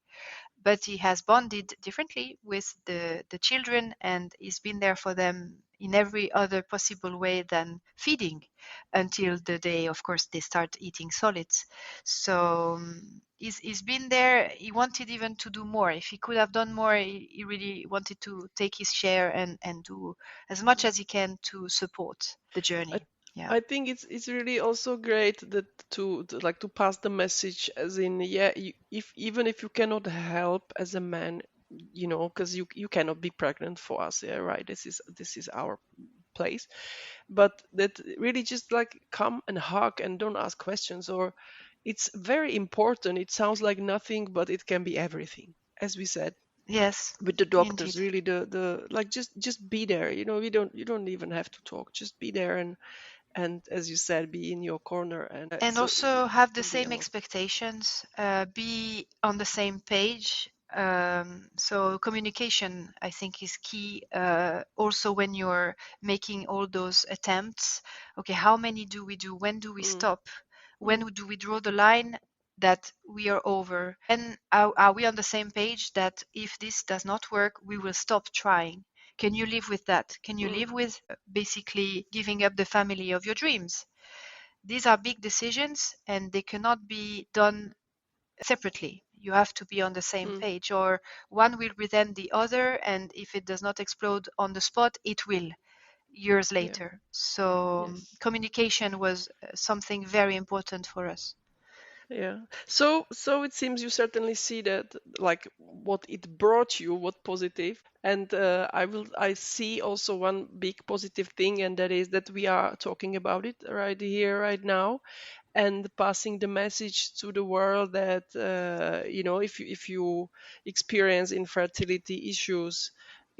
B: but he has bonded differently with the children and he's been there for them in every other possible way than feeding until the day, of course, they start eating solids. So he's been there. He wanted even to do more. If he could have done more, he really wanted to take his share and do as much as he can to support the
A: I
B: journey. Yeah.
A: I think it's really also great that to pass the message, as in, yeah, if even if you cannot help as a man, because you cannot be pregnant for us, yeah, right, this is our place, but that really just like come and hug and don't ask questions, or it's very important. It sounds like nothing, but it can be everything, as we said
B: Yes,
A: with the doctors.
B: indeed.
A: Really, the like, just be there. You don't even have to talk, just be there, and as you said, be in your corner, and
B: And
A: so
B: also
A: you
B: have the
A: can be
B: same
A: alone.
B: expectations, be on the same page, So communication, I think, is key. Also, when you're making all those attempts, okay, how many do we do? When do we
A: mm,
B: stop? When
A: mm,
B: do we draw the line that we are over? And are we on the same page that if this does not work, we will stop trying? Can you live with that? Can you
A: mm,
B: live with basically giving up the family of your dreams? These are big decisions and they cannot be done separately. You have to be on the same
A: mm,
B: page, or one will resent the other, and if it does not explode on the spot, it will years
A: yeah,
B: later. So
A: yes.
B: communication was something very important for us.
A: Yeah. So it seems you certainly see that, like, what it brought you, what positive. And I see also one big positive thing, and that is that we are talking about it right here, right now, and passing the message to the world that, if you experience infertility issues,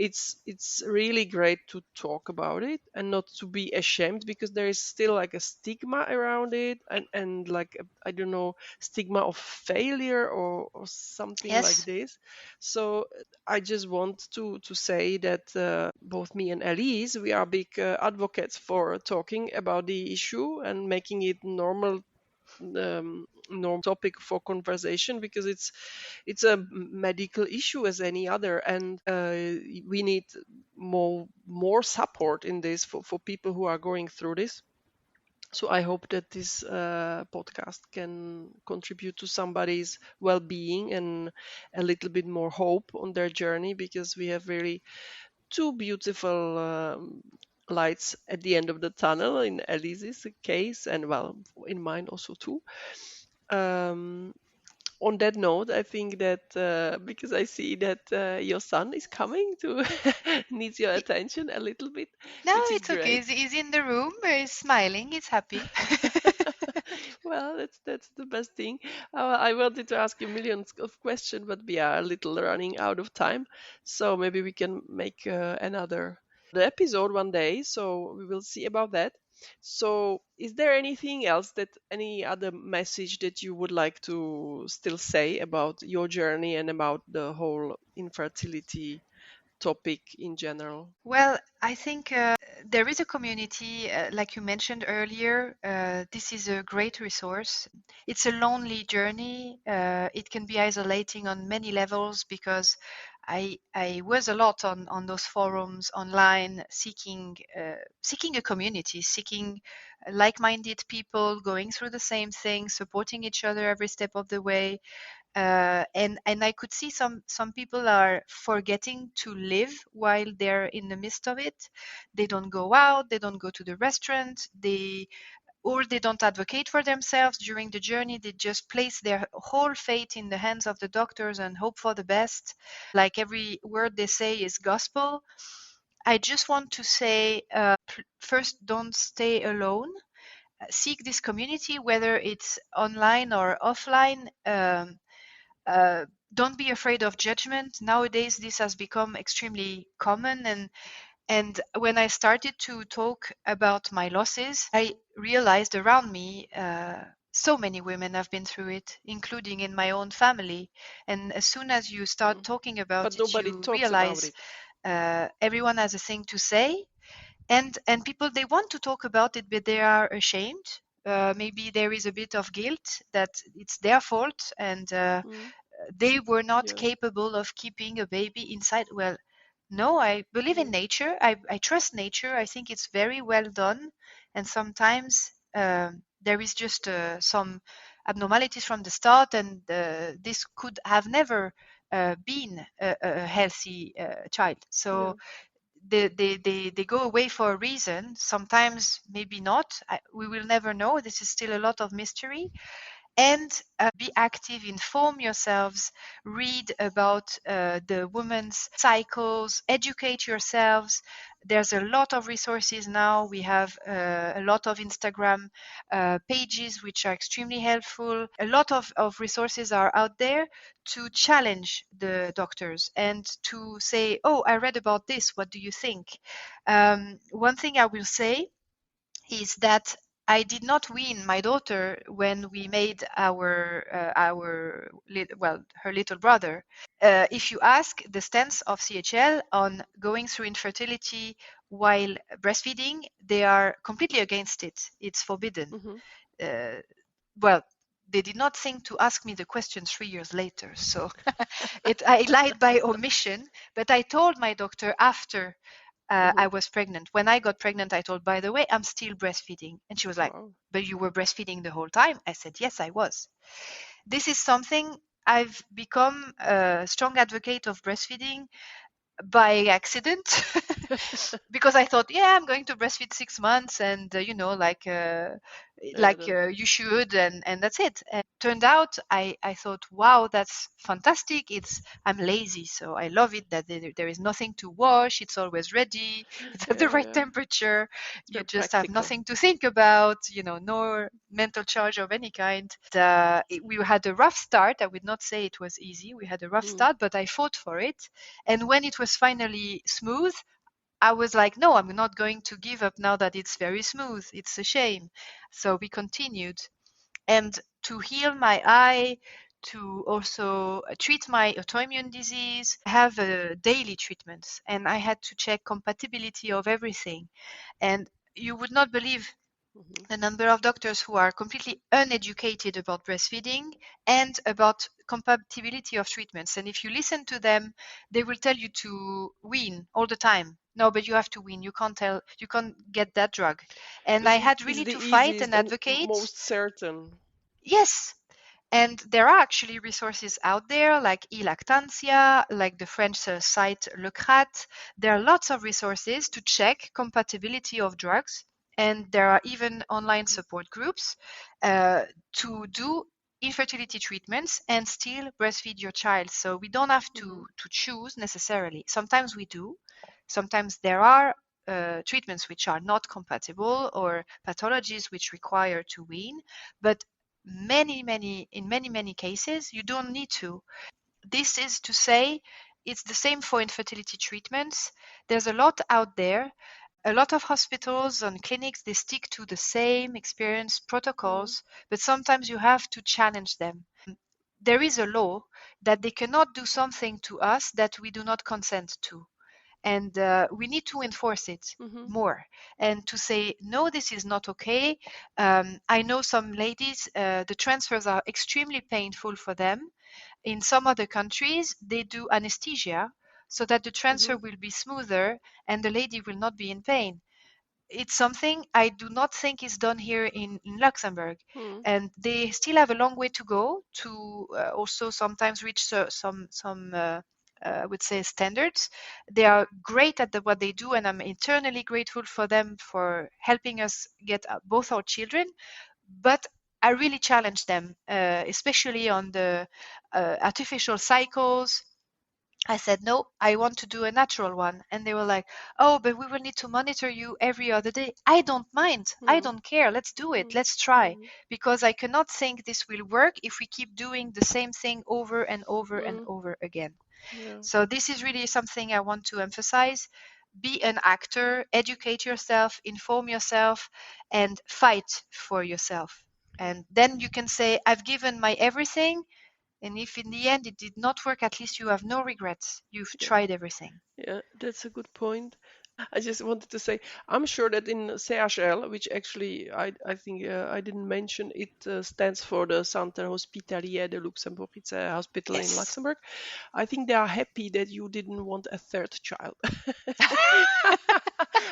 A: it's really great to talk about it and not to be ashamed, because there is still like a stigma around it, and like I don't know, stigma of failure, or something like
B: Yes.
A: this. So I just want to say that both me and Elise, we are big advocates for talking about the issue and making it normal topic for conversation, because it's a medical issue as any other, and we need more support in this for people who are going through this. So I hope that this podcast can contribute to somebody's well-being and a little bit more hope on their journey, because we have really two beautiful lights at the end of the tunnel in Elise's case, and well, in mine also too. Um, on that note, I think that because I see that your son is coming to needs your attention a little bit,
B: No,
A: which is
B: it's okay.
A: great.
B: He's in the room. He's smiling. He's happy.
A: Well, that's the best thing. I wanted to ask you millions of questions, but we are a little running out of time. So maybe we can make another episode one day. So we will see about that. So, is there anything else, that any other message that you would like to still say about your journey and about the whole infertility topic in general?
B: Well, I think there is a community, like you mentioned earlier. This is a great resource. It's a lonely journey. It can be isolating on many levels because I was a lot on those forums online, seeking a community, seeking like-minded people going through the same thing, supporting each other every step of the way. And I could see some people are forgetting to live while they're in the midst of it. They don't go out, they don't go to the restaurant, they don't advocate for themselves during the journey. They just place their whole fate in the hands of the doctors and hope for the best. Like every word they say is gospel. I just want to say, first, don't stay alone. Seek this community, whether it's online or offline. Uh, don't be afraid of judgment. Nowadays, this has become extremely common, and when I started to talk about my losses, I realized around me so many women have been through it, including in my own family. And as soon as you start
A: Mm.
B: talking about
A: But
B: it,
A: nobody
B: you
A: talks about
B: realize
A: it.
B: everyone has a thing to say, and people, they want to talk about it, but they are ashamed. Maybe there is a bit of guilt that it's their fault, and
A: Mm.
B: they were not
A: Yeah,
B: capable of keeping a baby inside. Well, no, I believe in
A: yeah,
B: nature. I trust nature. I think it's very well done. And sometimes there is just some abnormalities from the start, and this could have never been a healthy child.
A: yeah,
B: So they go away for a reason. Sometimes maybe not. We will never know. This is still a lot of mystery. And be active, inform yourselves, read about the women's cycles, educate yourselves. There's a lot of resources now. We have a lot of Instagram pages which are extremely helpful. A lot of resources are out there to challenge the doctors and to say, oh, I read about this, what do you think? One thing I will say is that I did not wean my daughter when we made well, her little brother. If you ask the stance of CHL on going through infertility while breastfeeding, they are completely against it. It's forbidden.
A: Hmm.
B: Uh, well, they did not think to ask me the question 3 years later, so I lied by omission. But I told my doctor after I
A: Hmm.
B: was pregnant. When I got pregnant, I told, by the way, I'm still breastfeeding. And she was like,
A: Wow.
B: but you were breastfeeding the whole time? I said, yes, I was. This is something I've become a strong advocate of breastfeeding by accident because I thought, yeah, I'm going to breastfeed 6 months and,
A: Yeah, then.
B: you should, and that's it. Turned out I thought, wow, that's fantastic. I'm lazy, so I love it that there is nothing to wash. It's always ready. It's at the
A: Yeah,
B: right
A: yeah.
B: temperature.
A: It's
B: You
A: very
B: just have
A: practical.
B: nothing to think about, no mental charge of any kind. We had a rough start. I would not say it was easy. We had a rough
A: Mm.
B: start, but I fought for it. And when it was finally smooth, I was like, no, I'm not going to give up now that it's very smooth. It's a shame. So we continued. And to heal my eye, to also treat my autoimmune disease, I have daily treatments, and I had to check compatibility of everything. And you would not believe
A: Hmm.
B: the number of doctors who are completely uneducated about breastfeeding and about compatibility of treatments. And if you listen to them, they will tell you to wean all the time. No, but you have to wean. You can't get that drug. And I
A: Because
B: had
A: it's
B: really
A: the
B: to fight
A: easiest
B: and
A: and
B: advocate.
A: most certain.
B: Yes, and there are actually resources out there like eLactantia, like the French site Le Crat. There are lots of resources to check compatibility of drugs. And there are even online
A: Mhm.
B: support groups to do infertility treatments and still breastfeed your child. So we don't have
A: Mhm.
B: to choose necessarily. Sometimes we do. Sometimes there are treatments which are not compatible or pathologies which require to wean. But in many cases, you don't need to. This is to say, it's the same for infertility treatments. There's a lot out there. A lot of hospitals and clinics, they stick to the same experience
A: Mhm.
B: protocols, but sometimes you have to challenge them. There is a law that they cannot do something to us that we do not consent to, and we need to enforce it
A: Mhm.
B: more and to say, no, this is not okay. I know some ladies, the transfers are extremely painful for them. In some other countries, they do anesthesia so that the transfer
A: Mhm.
B: will be smoother and the lady will not be in pain. It's something I do not think is done here in Luxembourg.
A: Mhm.
B: And they still have a long way to go to also sometimes reach I would say, standards. They are great at what they do, and I'm eternally grateful for them for helping us get both our children. But I really challenge them, especially on the artificial cycles. I said, no, I want to do a natural one. And they were like, oh, but we will need to monitor you every other day. I don't mind. I
A: Mhm.
B: don't care. Let's do it.
A: Mhm.
B: Let's try.
A: Mhm.
B: Because I cannot think this will work if we keep doing the same thing over and over and
A: Mhm.
B: over again.
A: Yeah.
B: So this is really something I want to emphasize. Be an actor, educate yourself, inform yourself, and fight for yourself.
A: Yeah.
B: And then you can say, I've given my everything, and if in the end it did not work, at least you have no regrets. You've
A: Yeah.
B: tried everything.
A: Yeah. That's a good point. I just wanted to say, I'm sure that in CHL, which actually I think I didn't mention, it stands for the Centre Hospitalier de Luxembourg. It's a hospital in
B: Yes.
A: Luxembourg. I think they are happy that you didn't want a third child.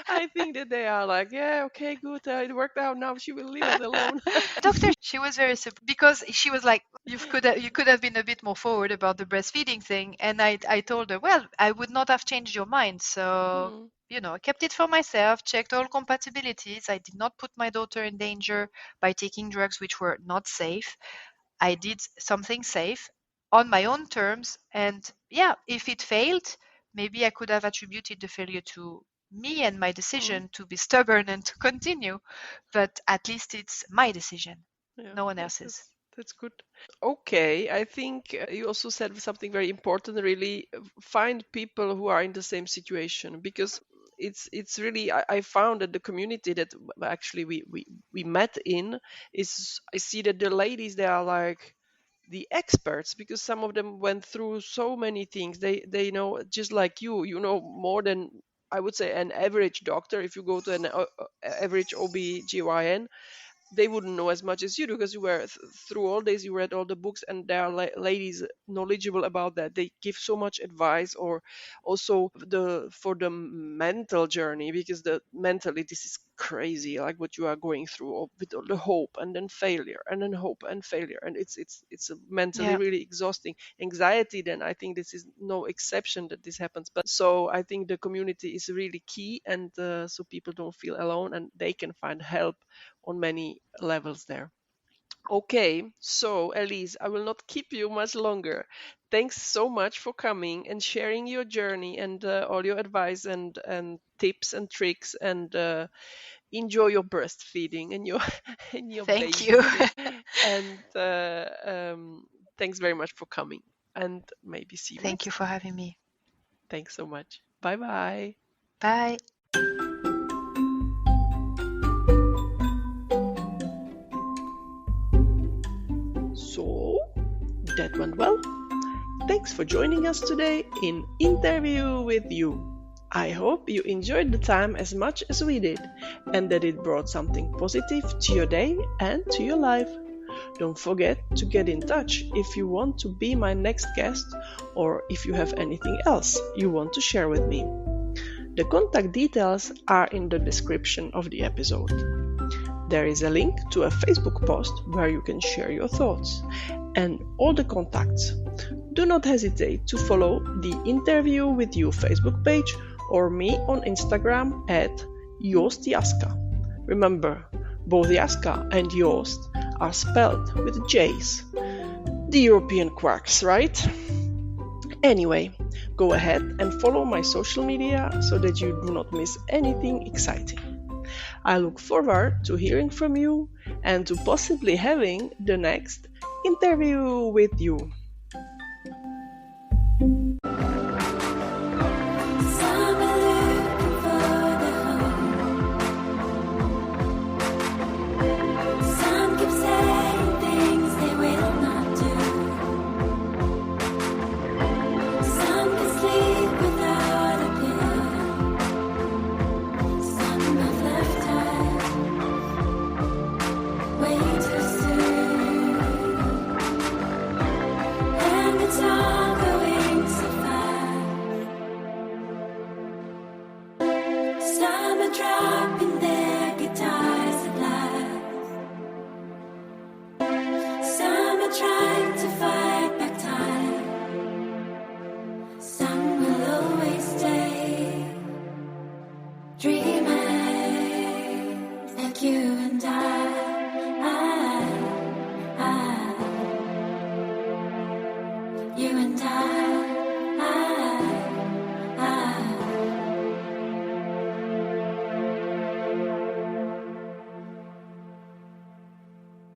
A: I think that they are like, yeah, okay, good, it worked out. Now she will leave us alone.
B: Doctor, she was very surprised because she was like, you could have been a bit more forward about the breastfeeding thing, and I told her, well, I would not have changed your mind, so
A: Mm.
B: I kept it for myself, checked all compatibilities. I did not put my daughter in danger by taking drugs which were not safe. I did something safe on my own terms, and yeah, if it failed, maybe I could have attributed the failure to me and my
A: Mm.
B: decision to be stubborn and to continue, but at least it's my decision,
A: Yeah,
B: no one
A: yeah,
B: else's.
A: that's good. Okay, I think you also said something very important, really find people who are in the same situation, because it's really, I found that the community that actually we met in is, I see that the ladies, they are like the experts, because some of them went through so many things. They know, just like you know more than, I would say, an average doctor. If you go to an average OB/GYN, they wouldn't know as much as you do, because you were through all this, you read all the books, and there are ladies knowledgeable about that. They give so much advice, or also the for the mental journey, because the mentally, this is crazy, like what you are going through, with all the hope and then failure and then hope and failure, and it's mentally
B: Yeah.
A: really exhausting. Anxiety, then I think this is no exception that this happens. But so I think the community is really key, and so people don't feel alone, and they can find help on many levels there. Okay, so Elise, I will not keep you much longer. Thanks so much for coming and sharing your journey, and all your advice and tips and tricks, and enjoy your breastfeeding and your and your
B: Thank you.
A: baby. And thanks very much for coming, and maybe see you
B: Thank
A: next
B: you for
A: time.
B: having me.
A: Thanks so much. Bye bye.
B: Bye.
A: So that went well. Thanks for joining us today in Interview with You. I hope you enjoyed the time as much as we did, and that it brought something positive to your day and to your life. Don't forget to get in touch if you want to be my next guest, or if you have anything else you want to share with me. The contact details are in the description of the episode. There is a link to a Facebook post where you can share your thoughts and all the contacts. Do not hesitate to follow the Interview with You Facebook page, or me on Instagram at Joost Jaska. Remember, both Jaska and Joost are spelled with J's. The European quacks, right? Anyway, go ahead and follow my social media so that you do not miss anything exciting. I look forward to hearing from you and to possibly having the next interview with you.
C: Summer drop in there.